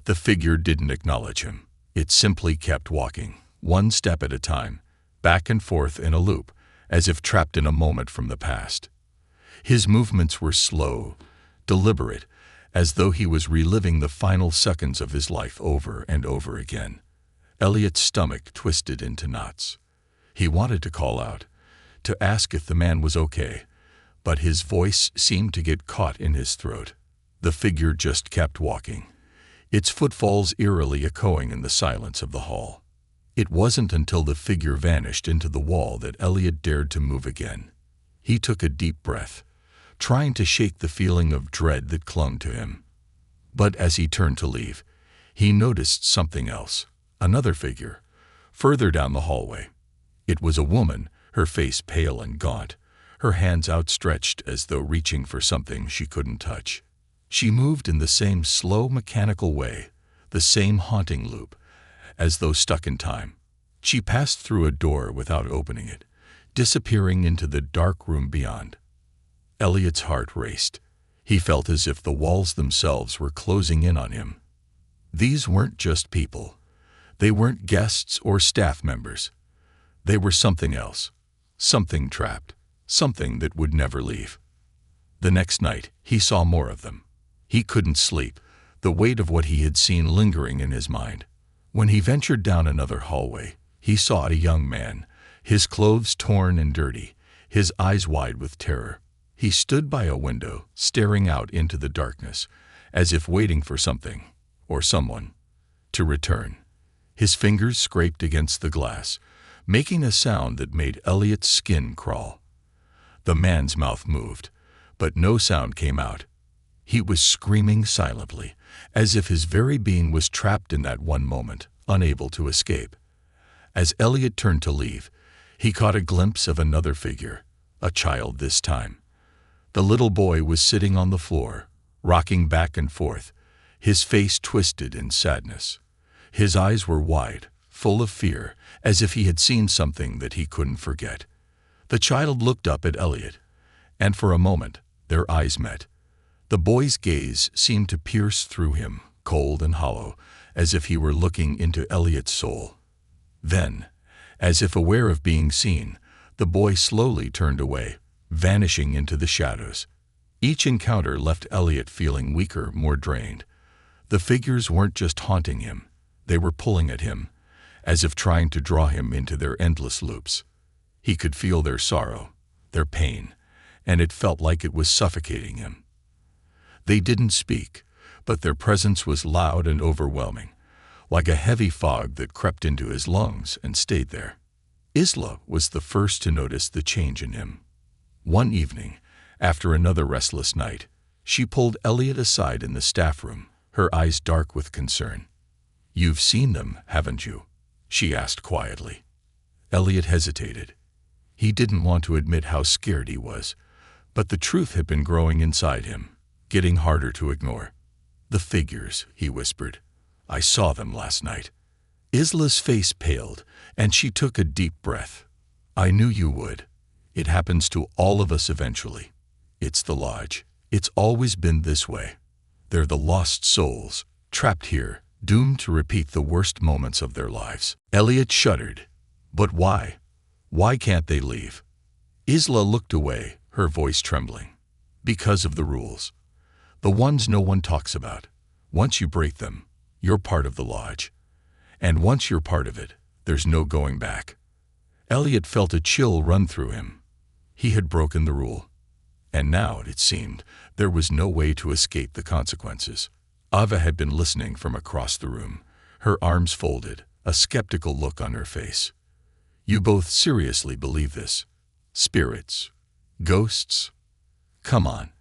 The figure didn't acknowledge him. It simply kept walking, one step at a time, back and forth in a loop, as if trapped in a moment from the past. His movements were slow, deliberate, as though he was reliving the final seconds of his life over and over again. Elliot's stomach twisted into knots. He wanted to call out, to ask if the man was okay, but his voice seemed to get caught in his throat. The figure just kept walking, its footfalls eerily echoing in the silence of the hall. It wasn't until the figure vanished into the wall that Elliot dared to move again. He took a deep breath, trying to shake the feeling of dread that clung to him. But as he turned to leave, he noticed something else, another figure, further down the hallway. It was a woman, her face pale and gaunt, her hands outstretched as though reaching for something she couldn't touch. She moved in the same slow, mechanical way, the same haunting loop, as though stuck in time. She passed through a door without opening it, disappearing into the dark room beyond. Elliot's heart raced. He felt as if the walls themselves were closing in on him. These weren't just people. They weren't guests or staff members. They were something else, something trapped, something that would never leave. The next night, he saw more of them. He couldn't sleep, the weight of what he had seen lingering in his mind. When he ventured down another hallway, he saw a young man, his clothes torn and dirty, his eyes wide with terror. He stood by a window, staring out into the darkness, as if waiting for something, or someone, to return. His fingers scraped against the glass, making a sound that made Elliot's skin crawl. The man's mouth moved, but no sound came out. He was screaming silently, as if his very being was trapped in that one moment, unable to escape. As Elliot turned to leave, he caught a glimpse of another figure, a child this time. The little boy was sitting on the floor, rocking back and forth, his face twisted in sadness. His eyes were wide, full of fear, as if he had seen something that he couldn't forget. The child looked up at Elliot, and for a moment, their eyes met. The boy's gaze seemed to pierce through him, cold and hollow, as if he were looking into Elliot's soul. Then, as if aware of being seen, the boy slowly turned away, vanishing into the shadows. Each encounter left Elliot feeling weaker, more drained. The figures weren't just haunting him, they were pulling at him, as if trying to draw him into their endless loops. He could feel their sorrow, their pain, and it felt like it was suffocating him. They didn't speak, but their presence was loud and overwhelming, like a heavy fog that crept into his lungs and stayed there. Isla was the first to notice the change in him. One evening, after another restless night, she pulled Elliot aside in the staff room, her eyes dark with concern. "You've seen them, haven't you?" she asked quietly. Elliot hesitated. He didn't want to admit how scared he was, but the truth had been growing inside him, getting harder to ignore. "The figures," he whispered. "I saw them last night." Isla's face paled, and she took a deep breath. "I knew you would. It happens to all of us eventually. It's the lodge. It's always been this way. They're the lost souls, trapped here, doomed to repeat the worst moments of their lives." Elliot shuddered. "But why? Why can't they leave?" Isla looked away, her voice trembling. "Because of the rules. The ones no one talks about. Once you break them, you're part of the lodge. And once you're part of it, there's no going back." Elliot felt a chill run through him. He had broken the rule. And now, it seemed, there was no way to escape the consequences. Ava had been listening from across the room, her arms folded, a skeptical look on her face. "You both seriously believe this? Spirits? Ghosts? Come on.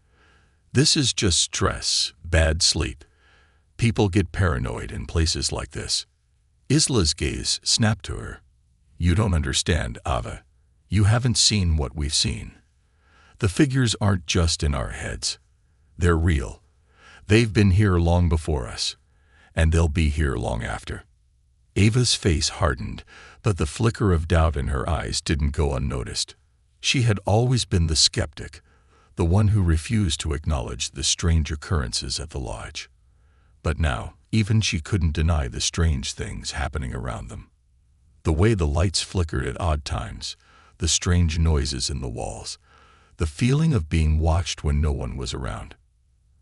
This is just stress, bad sleep. People get paranoid in places like this." Isla's gaze snapped to her. "You don't understand, Ava. You haven't seen what we've seen. The figures aren't just in our heads. They're real. They've been here long before us, and they'll be here long after." Ava's face hardened, but the flicker of doubt in her eyes didn't go unnoticed. She had always been the skeptic, the one who refused to acknowledge the strange occurrences at the lodge. But now, even she couldn't deny the strange things happening around them. The way the lights flickered at odd times, the strange noises in the walls, the feeling of being watched when no one was around.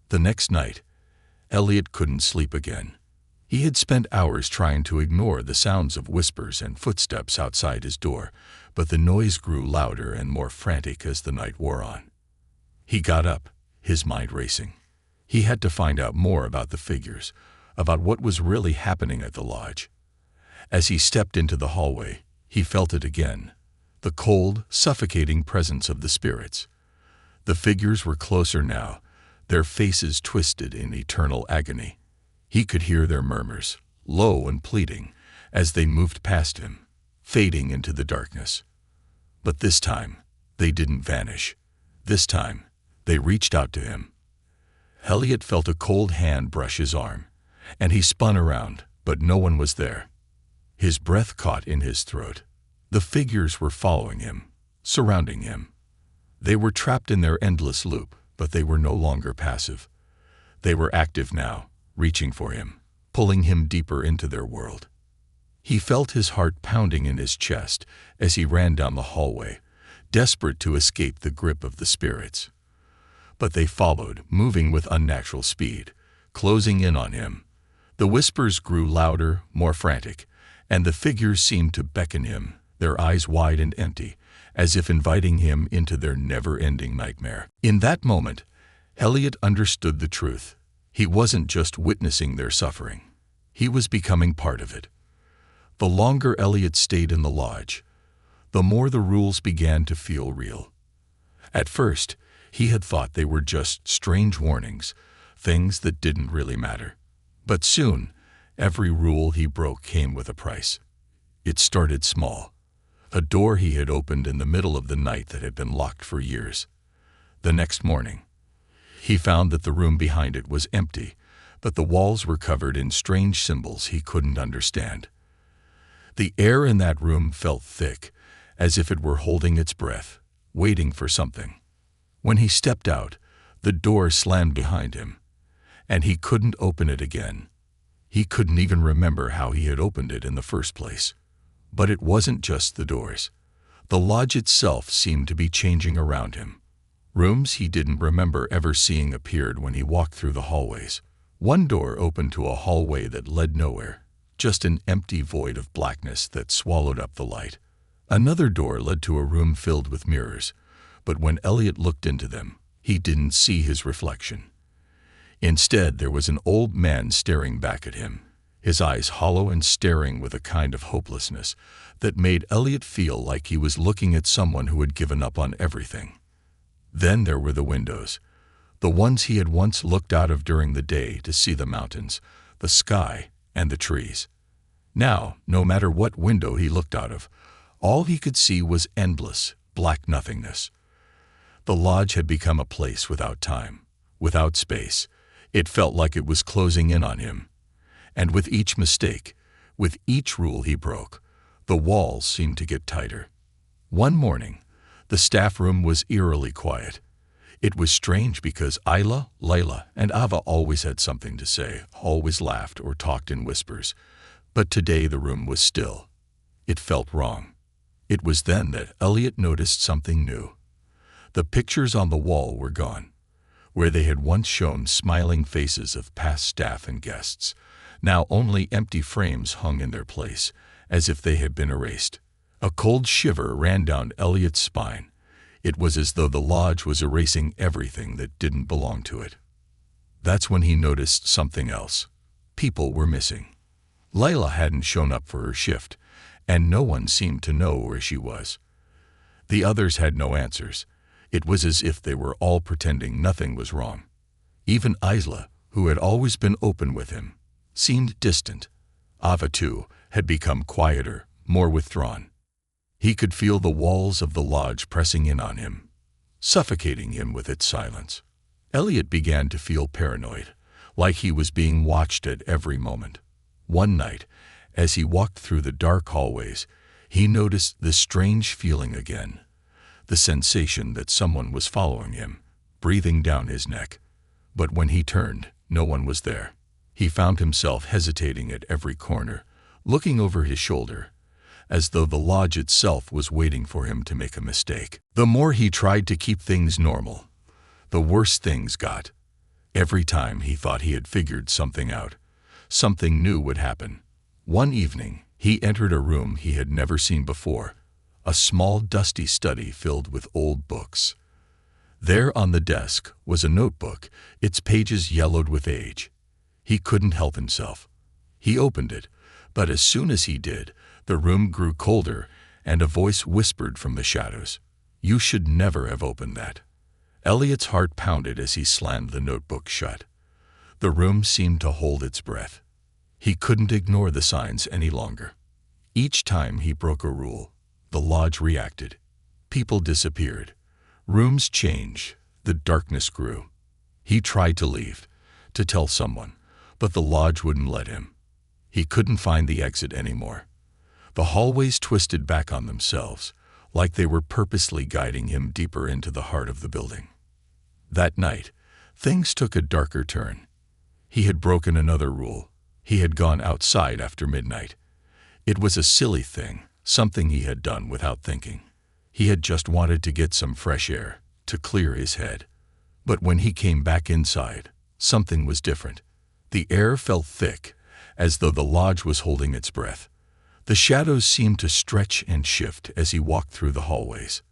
The next night, Elliot couldn't sleep again. He had spent hours trying to ignore the sounds of whispers and footsteps outside his door, but the noise grew louder and more frantic as the night wore on. He got up, his mind racing. He had to find out more about the figures, about what was really happening at the lodge. As he stepped into the hallway, he felt it again, the cold, suffocating presence of the spirits. The figures were closer now, their faces twisted in eternal agony. He could hear their murmurs, low and pleading, as they moved past him, fading into the darkness. But this time, they didn't vanish. This time, they reached out to him. Elliot felt a cold hand brush his arm, and he spun around, but no one was there. His breath caught in his throat. The figures were following him, surrounding him. They were trapped in their endless loop, but they were no longer passive. They were active now, reaching for him, pulling him deeper into their world. He felt his heart pounding in his chest as he ran down the hallway, desperate to escape the grip of the spirits. But they followed, moving with unnatural speed, closing in on him. The whispers grew louder, more frantic, and the figures seemed to beckon him, their eyes wide and empty, as if inviting him into their never-ending nightmare. In that moment, Elliot understood the truth. He wasn't just witnessing their suffering. He was becoming part of it. The longer Elliot stayed in the lodge, the more the rules began to feel real. At first, He had thought they were just strange warnings, things that didn't really matter. But soon, every rule he broke came with a price. It started small. A door he had opened in the middle of the night that had been locked for years. The next morning, he found that the room behind it was empty, but the walls were covered in strange symbols he couldn't understand. The air in that room felt thick, as if it were holding its breath, waiting for something. When he stepped out, the door slammed behind him, and he couldn't open it again. He couldn't even remember how he had opened it in the first place. But it wasn't just the doors. The lodge itself seemed to be changing around him. Rooms he didn't remember ever seeing appeared when he walked through the hallways. One door opened to a hallway that led nowhere, just an empty void of blackness that swallowed up the light. Another door led to a room filled with mirrors, but when Elliot looked into them, he didn't see his reflection. Instead, there was an old man staring back at him, his eyes hollow and staring with a kind of hopelessness that made Elliot feel like he was looking at someone who had given up on everything. Then there were the windows, the ones he had once looked out of during the day to see the mountains, the sky, and the trees. Now, no matter what window he looked out of, all he could see was endless, black nothingness. The lodge had become a place without time, without space. It felt like it was closing in on him. And with each mistake, with each rule he broke, the walls seemed to get tighter. One morning, the staff room was eerily quiet. It was strange because Isla, Layla, and Ava always had something to say, always laughed or talked in whispers. But today the room was still. It felt wrong. It was then that Elliot noticed something new. The pictures on the wall were gone. Where they had once shown smiling faces of past staff and guests, now only empty frames hung in their place, as if they had been erased. A cold shiver ran down Elliot's spine. It was as though the lodge was erasing everything that didn't belong to it. That's when he noticed something else. People were missing. Layla hadn't shown up for her shift, and no one seemed to know where she was. The others had no answers. It was as if they were all pretending nothing was wrong. Even Isla, who had always been open with him, seemed distant. Ava, too, had become quieter, more withdrawn. He could feel the walls of the lodge pressing in on him, suffocating him with its silence. Elliot began to feel paranoid, like he was being watched at every moment. One night, as he walked through the dark hallways, he noticed this strange feeling again. The sensation that someone was following him, breathing down his neck. But when he turned, no one was there. He found himself hesitating at every corner, looking over his shoulder, as though the lodge itself was waiting for him to make a mistake. The more he tried to keep things normal, the worse things got. Every time he thought he had figured something out, something new would happen. One evening, he entered a room he had never seen before. A small, dusty study filled with old books. There on the desk was a notebook, its pages yellowed with age. He couldn't help himself. He opened it, but as soon as he did, the room grew colder, and a voice whispered from the shadows, "You should never have opened that." Elliot's heart pounded as he slammed the notebook shut. The room seemed to hold its breath. He couldn't ignore the signs any longer. Each time he broke a rule, the lodge reacted. People disappeared. Rooms changed. The darkness grew. He tried to leave, to tell someone, but the lodge wouldn't let him. He couldn't find the exit anymore. The hallways twisted back on themselves, like they were purposely guiding him deeper into the heart of the building. That night, things took a darker turn. He had broken another rule. He had gone outside after midnight. It was a silly thing. Something he had done without thinking. He had just wanted to get some fresh air, to clear his head. But when he came back inside, something was different. The air felt thick, as though the lodge was holding its breath. The shadows seemed to stretch and shift as he walked through the hallways.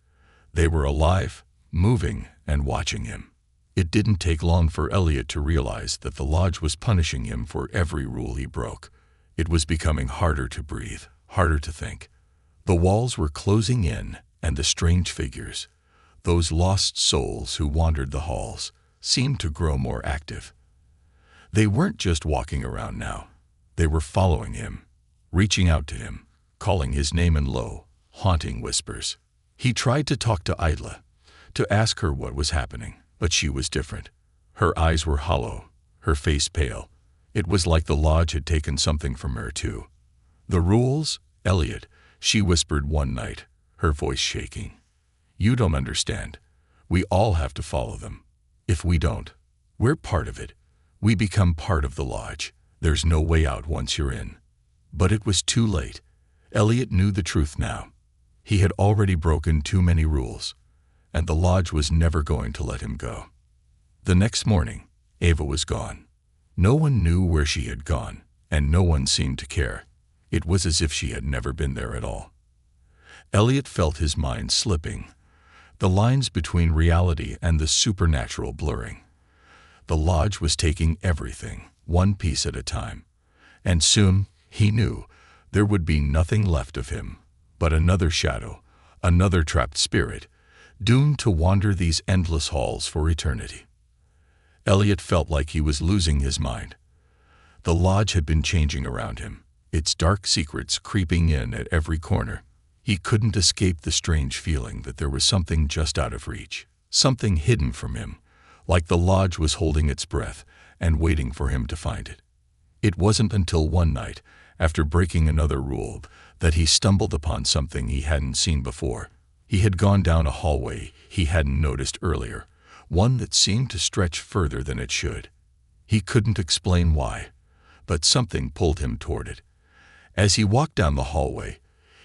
They were alive, moving, and watching him. It didn't take long for Elliot to realize that the lodge was punishing him for every rule he broke. It was becoming harder to breathe, harder to think. The walls were closing in, and the strange figures, Those lost souls who wandered the halls seemed to grow more active. They weren't just walking around now. They were following him, reaching out to him, calling his name in low, haunting whispers. He tried to talk to Idla, to ask her what was happening, but she was different. Her eyes were hollow, her face pale. It was like the lodge had taken something from her too. "The rules, Elliot," she whispered one night, her voice shaking. "You don't understand. We all have to follow them. If we don't, we're part of it. We become part of the lodge. There's no way out once you're in." But it was too late. Elliot knew the truth now. He had already broken too many rules, and the lodge was never going to let him go. The next morning, Ava was gone. No one knew where she had gone, and no one seemed to care. It was as if she had never been there at all. Elliot felt his mind slipping, the lines between reality and the supernatural blurring. The lodge was taking everything, one piece at a time, and soon, he knew, there would be nothing left of him but another shadow, another trapped spirit, doomed to wander these endless halls for eternity. Elliot felt like he was losing his mind. The lodge had been changing around him, its dark secrets creeping in at every corner. He couldn't escape the strange feeling that there was something just out of reach, something hidden from him, like the lodge was holding its breath and waiting for him to find it. It wasn't until one night, after breaking another rule, that he stumbled upon something he hadn't seen before. He had gone down a hallway he hadn't noticed earlier, one that seemed to stretch further than it should. He couldn't explain why, but something pulled him toward it. As he walked down the hallway,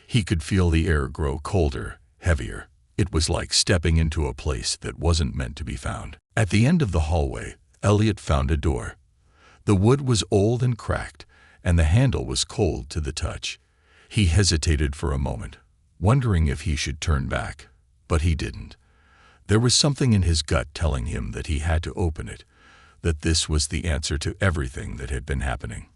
he could feel the air grow colder, heavier. It was like stepping into a place that wasn't meant to be found. At the end of the hallway, Elliot found a door. The wood was old and cracked, and the handle was cold to the touch. He hesitated for a moment, wondering if he should turn back, but he didn't. There was something in his gut telling him that he had to open it, that this was the answer to everything that had been happening.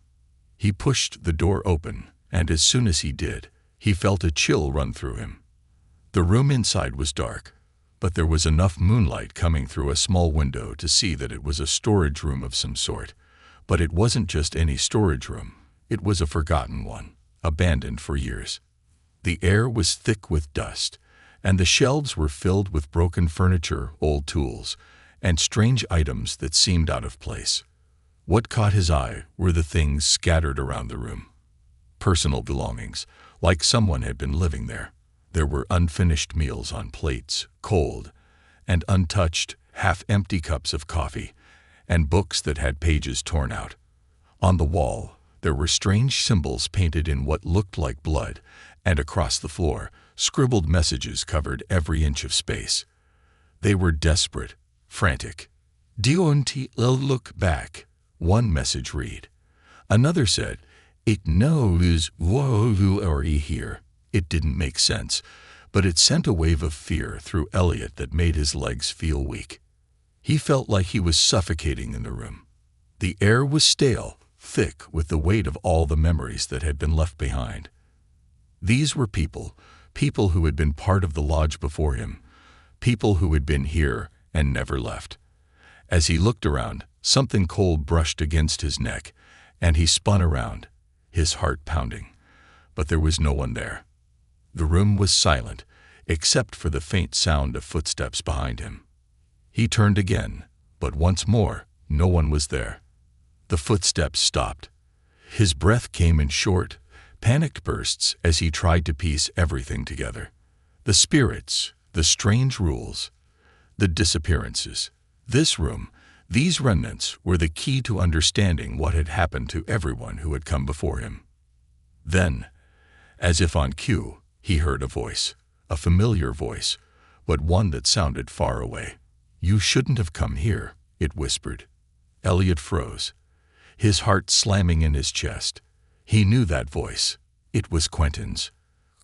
He pushed the door open, and as soon as he did, he felt a chill run through him. The room inside was dark, but there was enough moonlight coming through a small window to see that it was a storage room of some sort. But it wasn't just any storage room. It was a forgotten one, abandoned for years. The air was thick with dust, and the shelves were filled with broken furniture, old tools, and strange items that seemed out of place. What caught his eye were the things scattered around the room. Personal belongings, like someone had been living there. There were unfinished meals on plates, cold, and untouched, half-empty cups of coffee, and books that had pages torn out. On the wall, there were strange symbols painted in what looked like blood, and across the floor, scribbled messages covered every inch of space. They were desperate, frantic. "Don't look back," one message read. Another said, "It knows you are here." It didn't make sense, but it sent a wave of fear through Elliot that made his legs feel weak. He felt like he was suffocating in the room. The air was stale, thick with the weight of all the memories that had been left behind. These were people who had been part of the lodge before him, people who had been here and never left. As he looked around, something cold brushed against his neck, and he spun around, his heart pounding. But there was no one there. The room was silent, except for the faint sound of footsteps behind him. He turned again, but once more, no one was there. The footsteps stopped. His breath came in short, panicked bursts as he tried to piece everything together. The spirits, the strange rules, the disappearances. This room, these remnants were the key to understanding what had happened to everyone who had come before him. Then, as if on cue, he heard a voice, a familiar voice, but one that sounded far away. "You shouldn't have come here," it whispered. Elliot froze, his heart slamming in his chest. He knew that voice. It was Quentin's.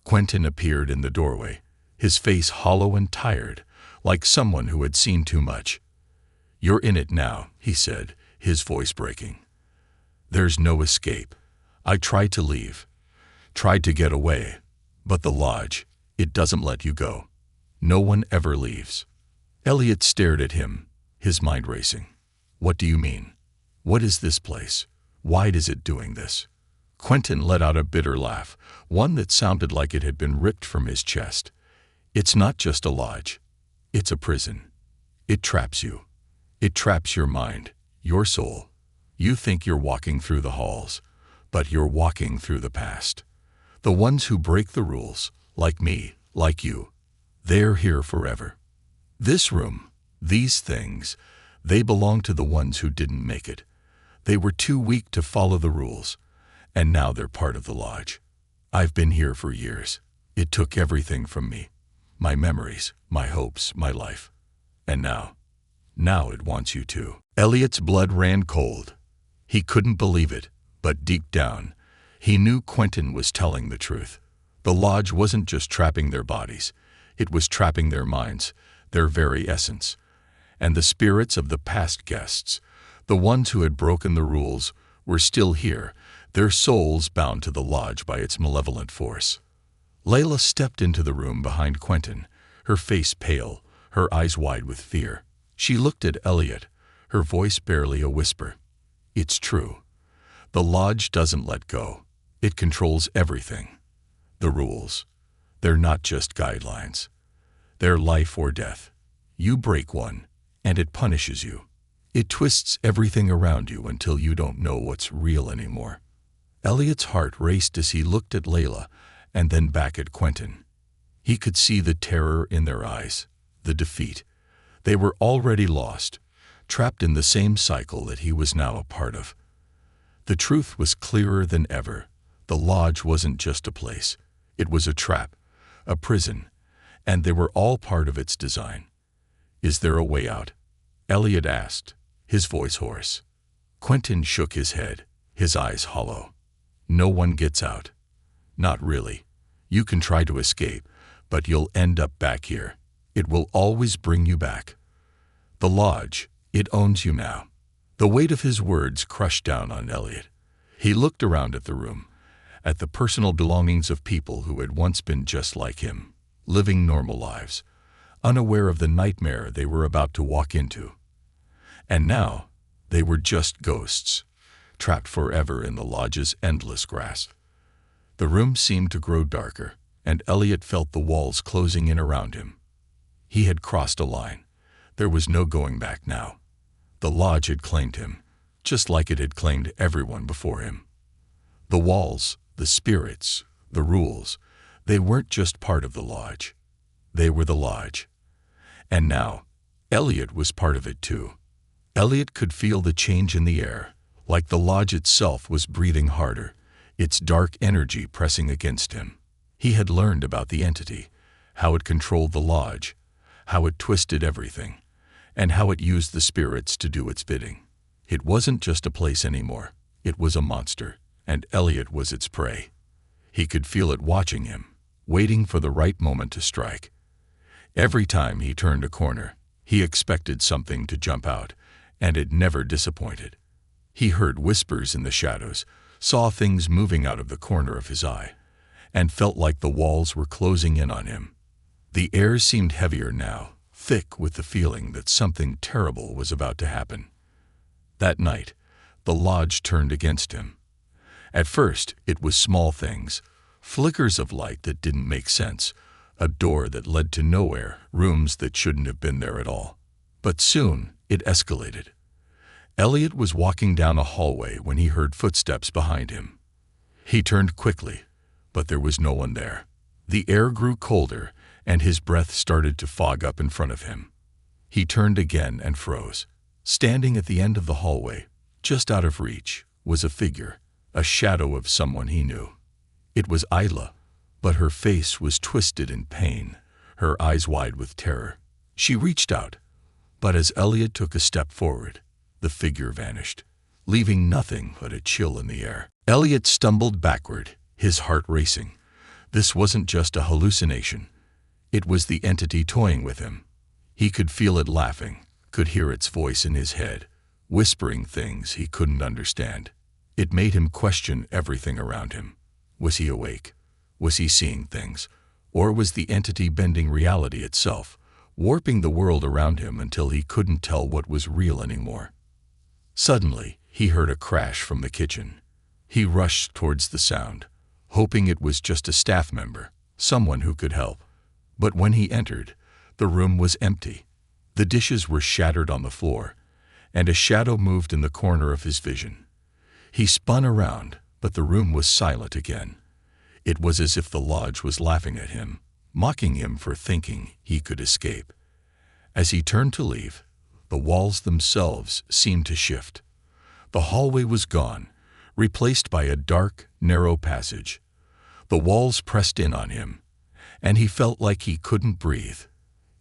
Quentin appeared in the doorway, his face hollow and tired, like someone who had seen too much. "You're in it now," he said, his voice breaking. "There's no escape. I tried to leave, tried to get away, but the lodge, it doesn't let you go. No one ever leaves. Elliot stared at him, his mind racing. What do you mean? What is this place? Why is it doing this? Quentin let out a bitter laugh, one that sounded like it had been ripped from his chest. It's not just a lodge. It's a prison. It traps you. It traps your mind, your soul. You think you're walking through the halls, but you're walking through the past. The ones who break the rules, like me, like you, they're here forever. This room, these things, they belong to the ones who didn't make it. They were too weak to follow the rules, and now they're part of the lodge. I've been here for years. It took everything from me. My memories, my hopes, my life. And now it wants you too. Elliot's blood ran cold. He couldn't believe it, but deep down, he knew Quentin was telling the truth. The lodge wasn't just trapping their bodies. It was trapping their minds, their very essence. And the spirits of the past guests, the ones who had broken the rules, were still here, their souls bound to the lodge by its malevolent force. Layla stepped into the room behind Quentin, her face pale, her eyes wide with fear. She looked at Elliot, her voice barely a whisper. It's true. The lodge doesn't let go. It controls everything. The rules. They're not just guidelines. They're life or death. You break one, and it punishes you. It twists everything around you until you don't know what's real anymore. Elliot's heart raced as he looked at Layla and then back at Quentin. He could see the terror in their eyes, the defeat. They were already lost, trapped in the same cycle that he was now a part of. The truth was clearer than ever. The lodge wasn't just a place. It was a trap, a prison, and they were all part of its design. Is there a way out? Elliot asked, his voice hoarse. Quentin shook his head, his eyes hollow. No one gets out. Not really. You can try to escape, but you'll end up back here. It will always bring you back. The lodge, it owns you now. The weight of his words crushed down on Elliot. He looked around at the room, at the personal belongings of people who had once been just like him, living normal lives, unaware of the nightmare they were about to walk into. And now, they were just ghosts, trapped forever in the lodge's endless grasp. The room seemed to grow darker, and Elliot felt the walls closing in around him. He had crossed a line. There was no going back now. The lodge had claimed him, just like it had claimed everyone before him. The walls, the spirits, the rules, they weren't just part of the lodge. They were the lodge. And now, Elliot was part of it too. Elliot could feel the change in the air, like the lodge itself was breathing harder, its dark energy pressing against him. He had learned about the entity, how it controlled the lodge, how it twisted everything, and how it used the spirits to do its bidding. It wasn't just a place anymore. It was a monster, and Elliot was its prey. He could feel it watching him, waiting for the right moment to strike. Every time he turned a corner, he expected something to jump out, and it never disappointed. He heard whispers in the shadows, saw things moving out of the corner of his eye, and felt like the walls were closing in on him. The air seemed heavier now, thick with the feeling that something terrible was about to happen. That night, the lodge turned against him. At first, it was small things, flickers of light that didn't make sense, a door that led to nowhere, rooms that shouldn't have been there at all. But soon, it escalated. Elliot was walking down a hallway when he heard footsteps behind him. He turned quickly, but there was no one there. The air grew colder, and his breath started to fog up in front of him. He turned again and froze. Standing at the end of the hallway, just out of reach, was a figure, a shadow of someone he knew. It was Isla, but her face was twisted in pain, her eyes wide with terror. She reached out, but as Elliot took a step forward, the figure vanished, leaving nothing but a chill in the air. Elliot stumbled backward, his heart racing. This wasn't just a hallucination. It was the entity toying with him. He could feel it laughing, could hear its voice in his head, whispering things he couldn't understand. It made him question everything around him. Was he awake? Was he seeing things? Or was the entity bending reality itself, warping the world around him until he couldn't tell what was real anymore? Suddenly, he heard a crash from the kitchen. He rushed towards the sound, hoping it was just a staff member, someone who could help. But when he entered, the room was empty. The dishes were shattered on the floor, and a shadow moved in the corner of his vision. He spun around, but the room was silent again. It was as if the lodge was laughing at him, mocking him for thinking he could escape. As he turned to leave, the walls themselves seemed to shift. The hallway was gone, replaced by a dark, narrow passage. The walls pressed in on him, and he felt like he couldn't breathe.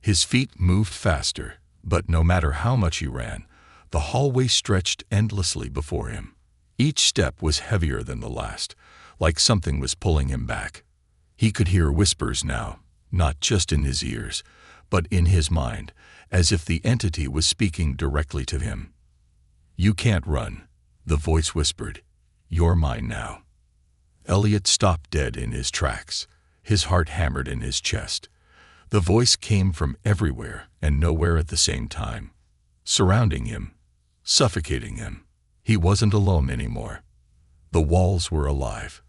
His feet moved faster, but no matter how much he ran, the hallway stretched endlessly before him. Each step was heavier than the last, like something was pulling him back. He could hear whispers now, not just in his ears, but in his mind, as if the entity was speaking directly to him. "You can't run," the voice whispered. "You're mine now." Elliot stopped dead in his tracks, his heart hammered in his chest. The voice came from everywhere and nowhere at the same time, surrounding him, suffocating him. He wasn't alone anymore. The walls were alive.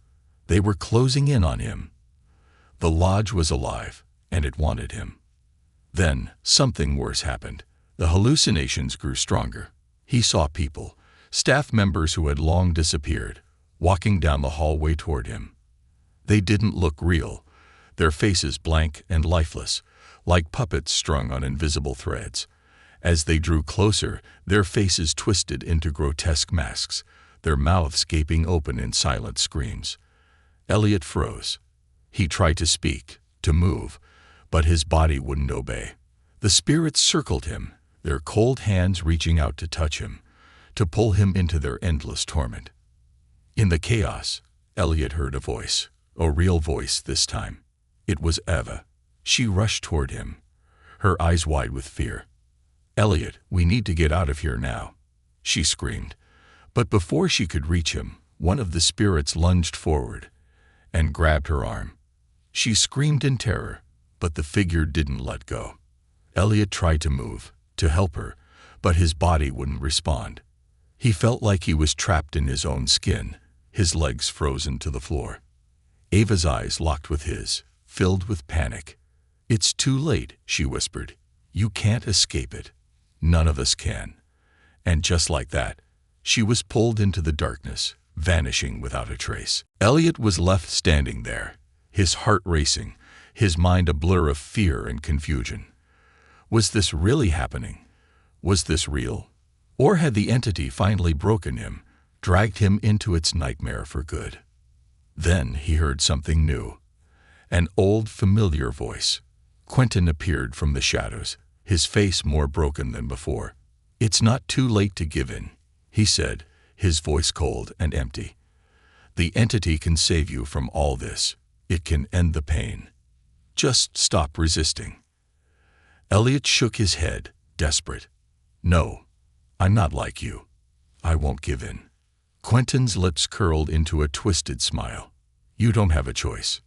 They were closing in on him. The lodge was alive, and it wanted him. Then, something worse happened. The hallucinations grew stronger. He saw people, staff members who had long disappeared, walking down the hallway toward him. They didn't look real, their faces blank and lifeless, like puppets strung on invisible threads. As they drew closer, their faces twisted into grotesque masks, their mouths gaping open in silent screams. Elliot froze. He tried to speak, to move, but his body wouldn't obey. The spirits circled him, their cold hands reaching out to touch him, to pull him into their endless torment. In the chaos, Elliot heard a voice, a real voice this time. It was Eva. She rushed toward him, her eyes wide with fear. "Elliot, we need to get out of here now," she screamed. But before she could reach him, one of the spirits lunged forward and grabbed her arm. She screamed in terror, but the figure didn't let go. Elliot tried to move, to help her, but his body wouldn't respond. He felt like he was trapped in his own skin, his legs frozen to the floor. Ava's eyes locked with his, filled with panic. "It's too late," she whispered. "You can't escape it. None of us can." And just like that, she was pulled into the darkness, vanishing without a trace. Elliot was left standing there, his heart racing, his mind a blur of fear and confusion. Was this really happening? Was this real? Or had the entity finally broken him, dragged him into its nightmare for good? Then he heard something new. An old, familiar voice. Quentin appeared from the shadows, his face more broken than before. "It's not too late to give in," he said, his voice cold and empty. "The entity can save you from all this. It can end the pain. Just stop resisting." Elliot shook his head, desperate. "No, I'm not like you. I won't give in." Quentin's lips curled into a twisted smile. "You don't have a choice."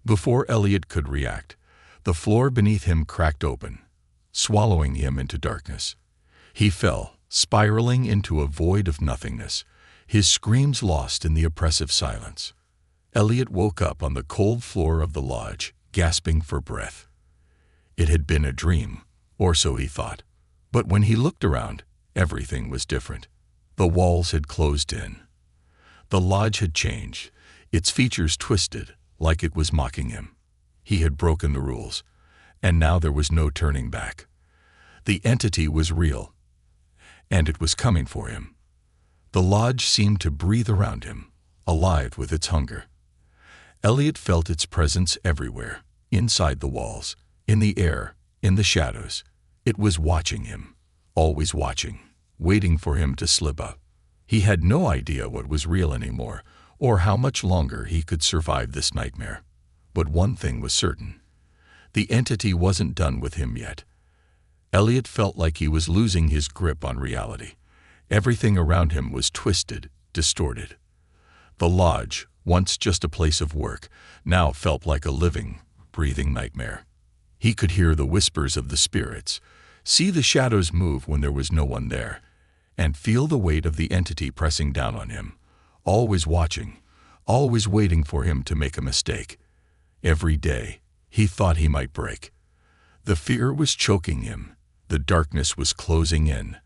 Before Elliot could react, the floor beneath him cracked open, swallowing him into darkness. He fell, spiraling into a void of nothingness, his screams lost in the oppressive silence. Elliot woke up on the cold floor of the lodge, gasping for breath. It had been a dream, or so he thought. But when he looked around, everything was different. The walls had closed in. The lodge had changed, its features twisted, like it was mocking him. He had broken the rules, and now there was no turning back. The entity was real, and it was coming for him. The lodge seemed to breathe around him, alive with its hunger. Elliot felt its presence everywhere, inside the walls, in the air, in the shadows. It was watching him, always watching, waiting for him to slip up. He had no idea what was real anymore, or how much longer he could survive this nightmare. But one thing was certain. The entity wasn't done with him yet. Elliot felt like he was losing his grip on reality. Everything around him was twisted, distorted. The lodge, once just a place of work, now felt like a living, breathing nightmare. He could hear the whispers of the spirits, see the shadows move when there was no one there, and feel the weight of the entity pressing down on him, always watching, always waiting for him to make a mistake. Every day, he thought he might break. The fear was choking him, the darkness was closing in,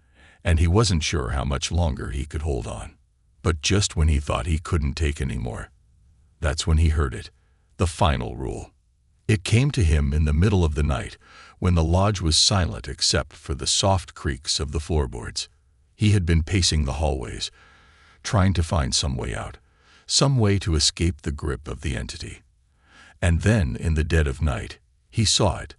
and he wasn't sure how much longer he could hold on. But just when he thought he couldn't take any more, that's when he heard it, the final rule. It came to him in the middle of the night, when the lodge was silent except for the soft creaks of the floorboards. He had been pacing the hallways, trying to find some way out, some way to escape the grip of the entity. And then, in the dead of night, he saw it,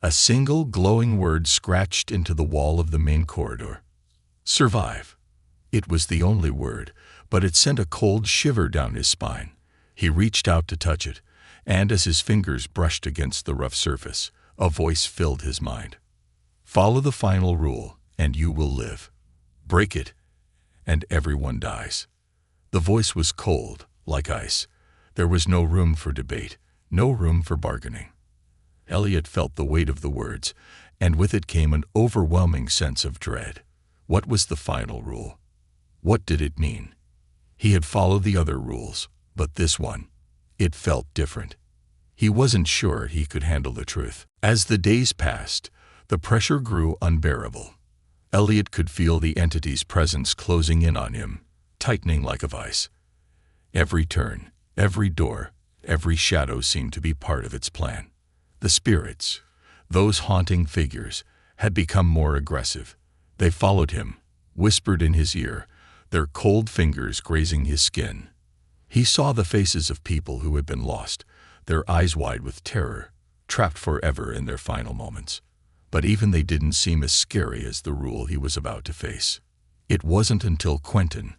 a single glowing word scratched into the wall of the main corridor. Survive. It was the only word, but it sent a cold shiver down his spine. He reached out to touch it, and as his fingers brushed against the rough surface, a voice filled his mind. Follow the final rule, and you will live. Break it, and everyone dies. The voice was cold, like ice. There was no room for debate, no room for bargaining. Elliot felt the weight of the words, and with it came an overwhelming sense of dread. What was the final rule? What did it mean? He had followed the other rules, but this one, it felt different. He wasn't sure he could handle the truth. As the days passed, the pressure grew unbearable. Elliot could feel the entity's presence closing in on him, tightening like a vice. Every turn, every door, every shadow seemed to be part of its plan. The spirits, those haunting figures, had become more aggressive. They followed him, whispered in his ear, their cold fingers grazing his skin. He saw the faces of people who had been lost, their eyes wide with terror, trapped forever in their final moments. But even they didn't seem as scary as the rule he was about to face. It wasn't until Quentin,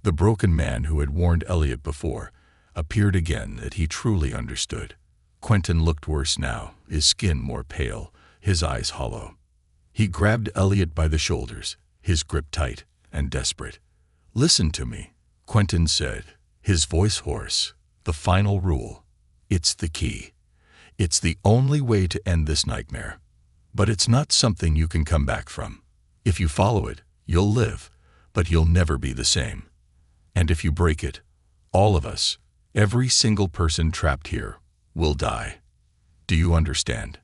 the broken man who had warned Elliot before, appeared again that he truly understood. Quentin looked worse now, his skin more pale, his eyes hollow. He grabbed Elliot by the shoulders, his grip tight and desperate. "Listen to me," Quentin said, his voice hoarse. "The final rule. It's the key. It's the only way to end this nightmare. But it's not something you can come back from. If you follow it, you'll live, but you'll never be the same. And if you break it, all of us, every single person trapped here, will die. Do you understand?"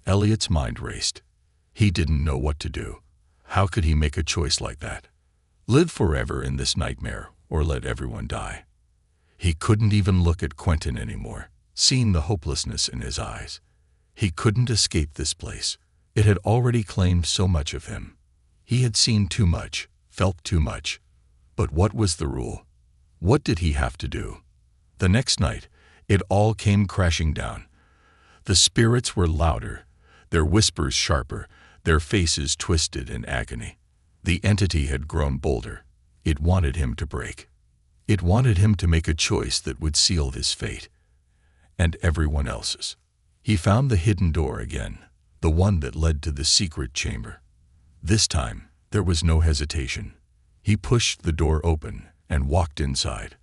Elliot's mind raced. He didn't know what to do. How could he make a choice like that? Live forever in this nightmare, or let everyone die? He couldn't even look at Quentin anymore, seeing the hopelessness in his eyes. He couldn't escape this place. It had already claimed so much of him. He had seen too much, felt too much. But what was the rule? What did he have to do? The next night, it all came crashing down. The spirits were louder, their whispers sharper, their faces twisted in agony. The entity had grown bolder. It wanted him to break. It wanted him to make a choice that would seal his fate, and everyone else's. He found the hidden door again, the one that led to the secret chamber. This time, there was no hesitation. He pushed the door open and walked inside.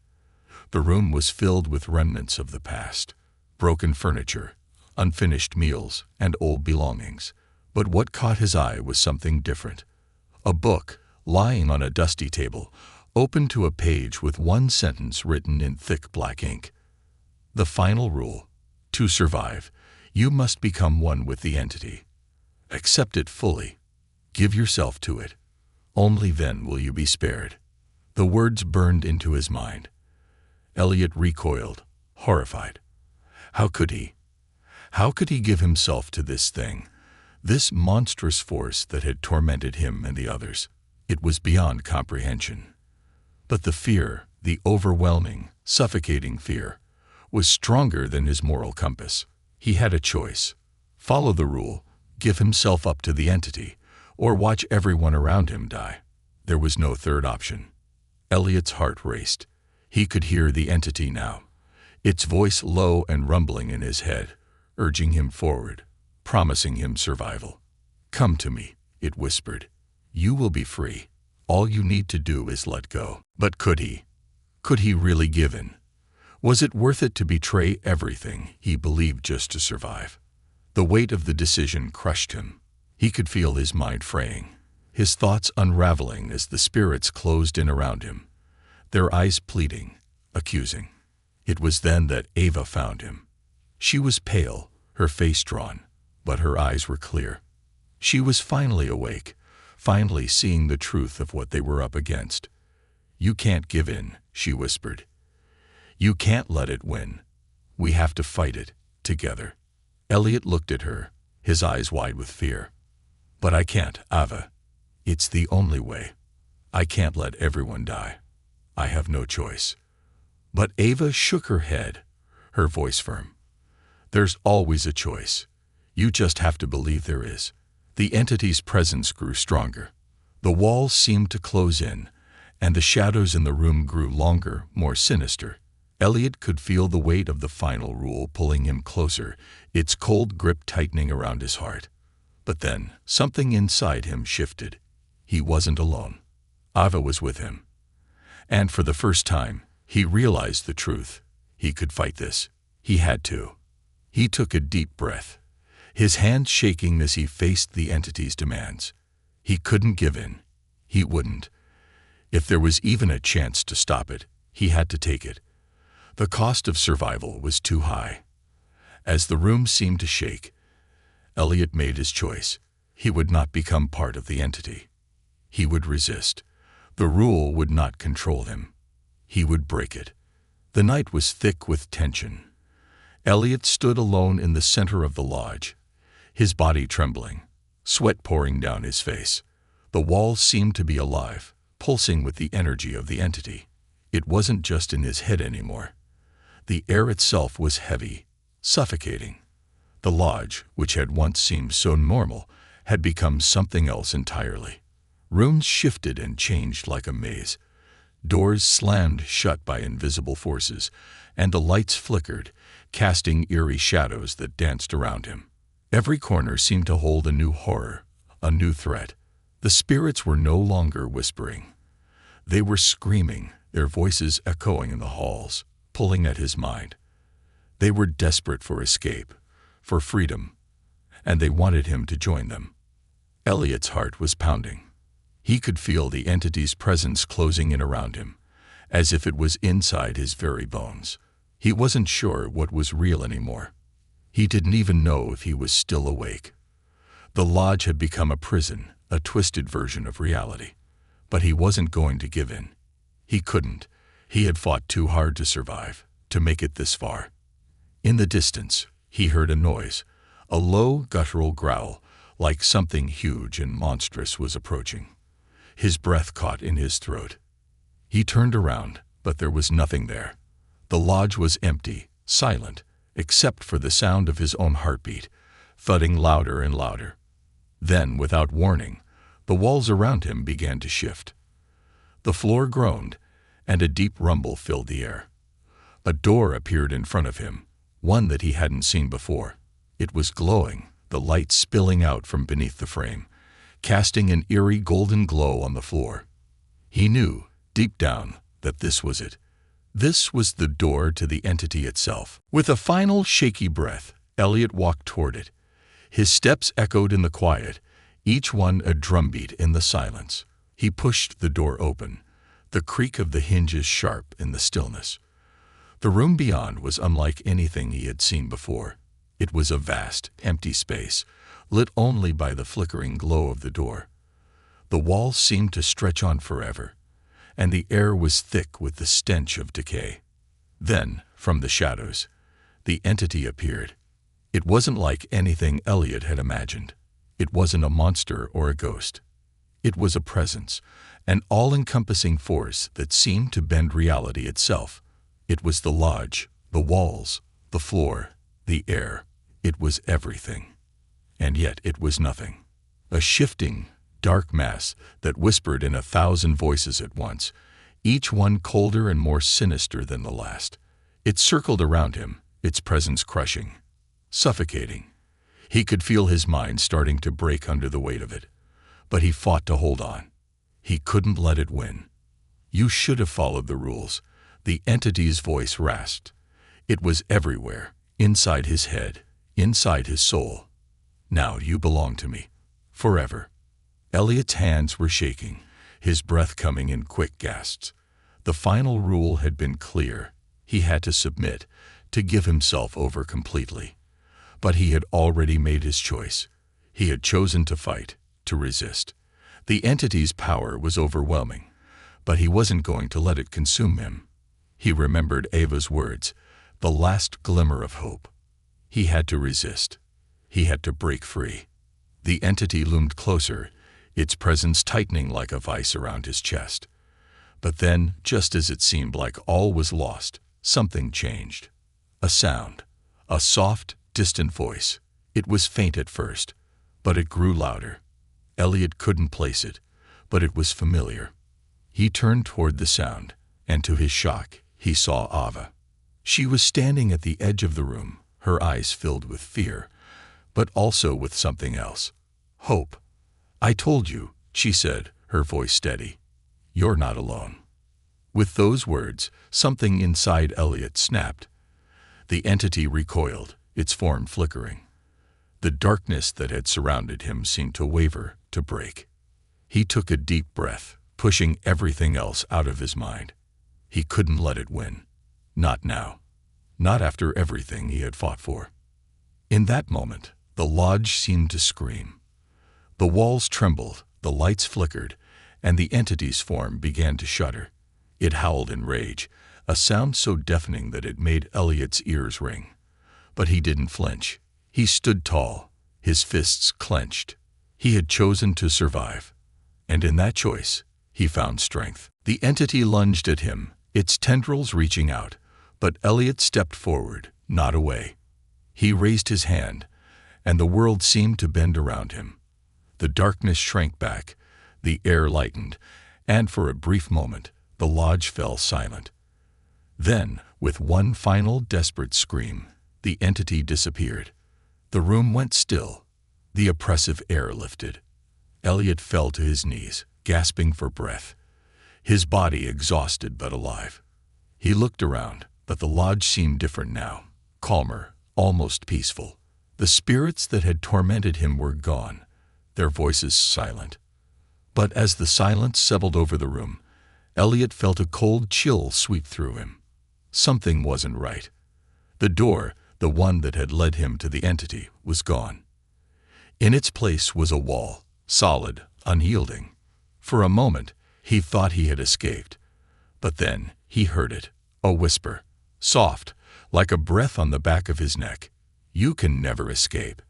The room was filled with remnants of the past, broken furniture, unfinished meals, and old belongings. But what caught his eye was something different. A book, lying on a dusty table, open to a page with one sentence written in thick black ink. The final rule: to survive, you must become one with the entity. Accept it fully. Give yourself to it. Only then will you be spared. The words burned into his mind. Elliot recoiled, horrified. How could he? How could he give himself to this thing, this monstrous force that had tormented him and the others? It was beyond comprehension. But the fear, the overwhelming, suffocating fear, was stronger than his moral compass. He had a choice: follow the rule, give himself up to the entity, or watch everyone around him die. There was no third option. Elliot's heart raced. He could hear the entity now, its voice low and rumbling in his head, urging him forward, promising him survival. "Come to me," it whispered. "You will be free. All you need to do is let go." But could he? Could he really give in? Was it worth it to betray everything he believed just to survive? The weight of the decision crushed him. He could feel his mind fraying, his thoughts unraveling as the spirits closed in around him, their eyes pleading, accusing. It was then that Ava found him. She was pale, her face drawn, but her eyes were clear. She was finally awake, finally seeing the truth of what they were up against. "You can't give in," she whispered. "You can't let it win. We have to fight it, together." Elliot looked at her, his eyes wide with fear. "But I can't, Ava. It's the only way. I can't let everyone die. I have no choice." But Ava shook her head, her voice firm. "There's always a choice. You just have to believe there is." The entity's presence grew stronger. The walls seemed to close in, and the shadows in the room grew longer, more sinister. Elliot could feel the weight of the final rule pulling him closer, its cold grip tightening around his heart. But then, something inside him shifted. He wasn't alone. Ava was with him. And for the first time, he realized the truth. He could fight this. He had to. He took a deep breath, his hands shaking as he faced the entity's demands. He couldn't give in. He wouldn't. If there was even a chance to stop it, he had to take it. The cost of survival was too high. As the room seemed to shake, Elliot made his choice. He would not become part of the entity. He would resist. The rule would not control him. He would break it. The night was thick with tension. Elliot stood alone in the center of the lodge, his body trembling, sweat pouring down his face. The walls seemed to be alive, pulsing with the energy of the entity. It wasn't just in his head anymore. The air itself was heavy, suffocating. The lodge, which had once seemed so normal, had become something else entirely. Rooms shifted and changed like a maze. Doors slammed shut by invisible forces, and the lights flickered, casting eerie shadows that danced around him. Every corner seemed to hold a new horror, a new threat. The spirits were no longer whispering. They were screaming, their voices echoing in the halls, pulling at his mind. They were desperate for escape, for freedom, and they wanted him to join them. Elliot's heart was pounding. He could feel the entity's presence closing in around him, as if it was inside his very bones. He wasn't sure what was real anymore. He didn't even know if he was still awake. The lodge had become a prison, a twisted version of reality. But he wasn't going to give in. He couldn't. He had fought too hard to survive, to make it this far. In the distance, he heard a noise, a low, guttural growl, like something huge and monstrous was approaching. His breath caught in his throat. He turned around, but there was nothing there. The lodge was empty, silent, except for the sound of his own heartbeat, thudding louder and louder. Then, without warning, the walls around him began to shift. The floor groaned, and a deep rumble filled the air. A door appeared in front of him, one that he hadn't seen before. It was glowing, the light spilling out from beneath the frame, casting an eerie golden glow on the floor. He knew, deep down, that this was it. This was the door to the entity itself. With a final shaky breath, Elliot walked toward it. His steps echoed in the quiet, each one a drumbeat in the silence. He pushed the door open, the creak of the hinges sharp in the stillness. The room beyond was unlike anything he had seen before. It was a vast, empty space, lit only by the flickering glow of the door. The walls seemed to stretch on forever, and the air was thick with the stench of decay. Then, from the shadows, the entity appeared. It wasn't like anything Elliot had imagined. It wasn't a monster or a ghost. It was a presence, an all-encompassing force that seemed to bend reality itself. It was the lodge, the walls, the floor, the air. It was everything. And yet it was nothing. A shifting, dark mass that whispered in 1,000 voices at once, each one colder and more sinister than the last. It circled around him, its presence crushing, suffocating. He could feel his mind starting to break under the weight of it. But he fought to hold on. He couldn't let it win. "You should have followed the rules. The entity's voice rasped. It was everywhere, inside his head, inside his soul. Now you belong to me. Forever. Elliot's hands were shaking, his breath coming in quick gasps. The final rule had been clear. He had to submit, to give himself over completely. But he had already made his choice. He had chosen to fight, to resist. The entity's power was overwhelming, but he wasn't going to let it consume him. He remembered Ava's words, the last glimmer of hope. He had to resist. He had to break free. The entity loomed closer, its presence tightening like a vice around his chest. But then, just as it seemed like all was lost, something changed. A sound. A soft, distant voice. It was faint at first, but it grew louder. Elliot couldn't place it, but it was familiar. He turned toward the sound, and to his shock, he saw Ava. She was standing at the edge of the room, her eyes filled with fear, but also with something else. Hope. "I told you," she said, her voice steady. "You're not alone." With those words, something inside Elliot snapped. The entity recoiled, its form flickering. The darkness that had surrounded him seemed to waver, to break. He took a deep breath, pushing everything else out of his mind. He couldn't let it win. Not now. Not after everything he had fought for. In that moment, the lodge seemed to scream. The walls trembled, the lights flickered, and the entity's form began to shudder. It howled in rage, a sound so deafening that it made Elliot's ears ring. But he didn't flinch. He stood tall, his fists clenched. He had chosen to survive. And in that choice, he found strength. The entity lunged at him, its tendrils reaching out, but Elliot stepped forward, not away. He raised his hand, and the world seemed to bend around him. The darkness shrank back, the air lightened, and for a brief moment, the lodge fell silent. Then, with one final desperate scream, the entity disappeared. The room went still. The oppressive air lifted. Elliot fell to his knees, gasping for breath, his body exhausted but alive. He looked around, but the lodge seemed different now, calmer, almost peaceful. The spirits that had tormented him were gone, their voices silent. But as the silence settled over the room, Elliot felt a cold chill sweep through him. Something wasn't right. The door, the one that had led him to the entity, was gone. In its place was a wall, solid, unyielding. For a moment, he thought he had escaped. But then he heard it, a whisper, soft, like a breath on the back of his neck. "You can never escape."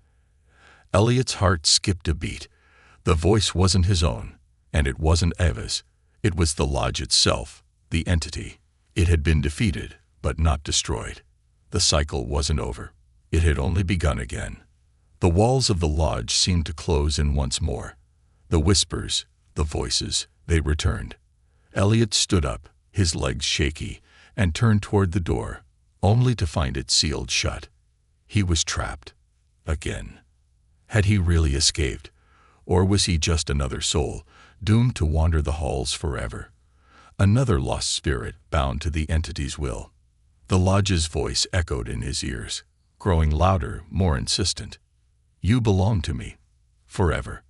Elliot's heart skipped a beat. The voice wasn't his own, and it wasn't Ava's. It was the lodge itself, the entity. It had been defeated, but not destroyed. The cycle wasn't over. It had only begun again. The walls of the lodge seemed to close in once more. The whispers, the voices, they returned. Elliot stood up, his legs shaky, and turned toward the door, only to find it sealed shut. He was trapped. Again. Had he really escaped? Or was he just another soul, doomed to wander the halls forever? Another lost spirit bound to the entity's will. The lodge's voice echoed in his ears, growing louder, more insistent. "You belong to me. Forever."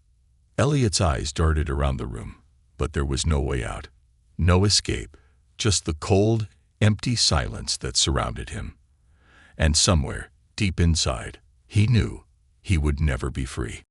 Elliot's eyes darted around the room, but there was no way out. No escape, just the cold, empty silence that surrounded him. And somewhere, deep inside, he knew he would never be free.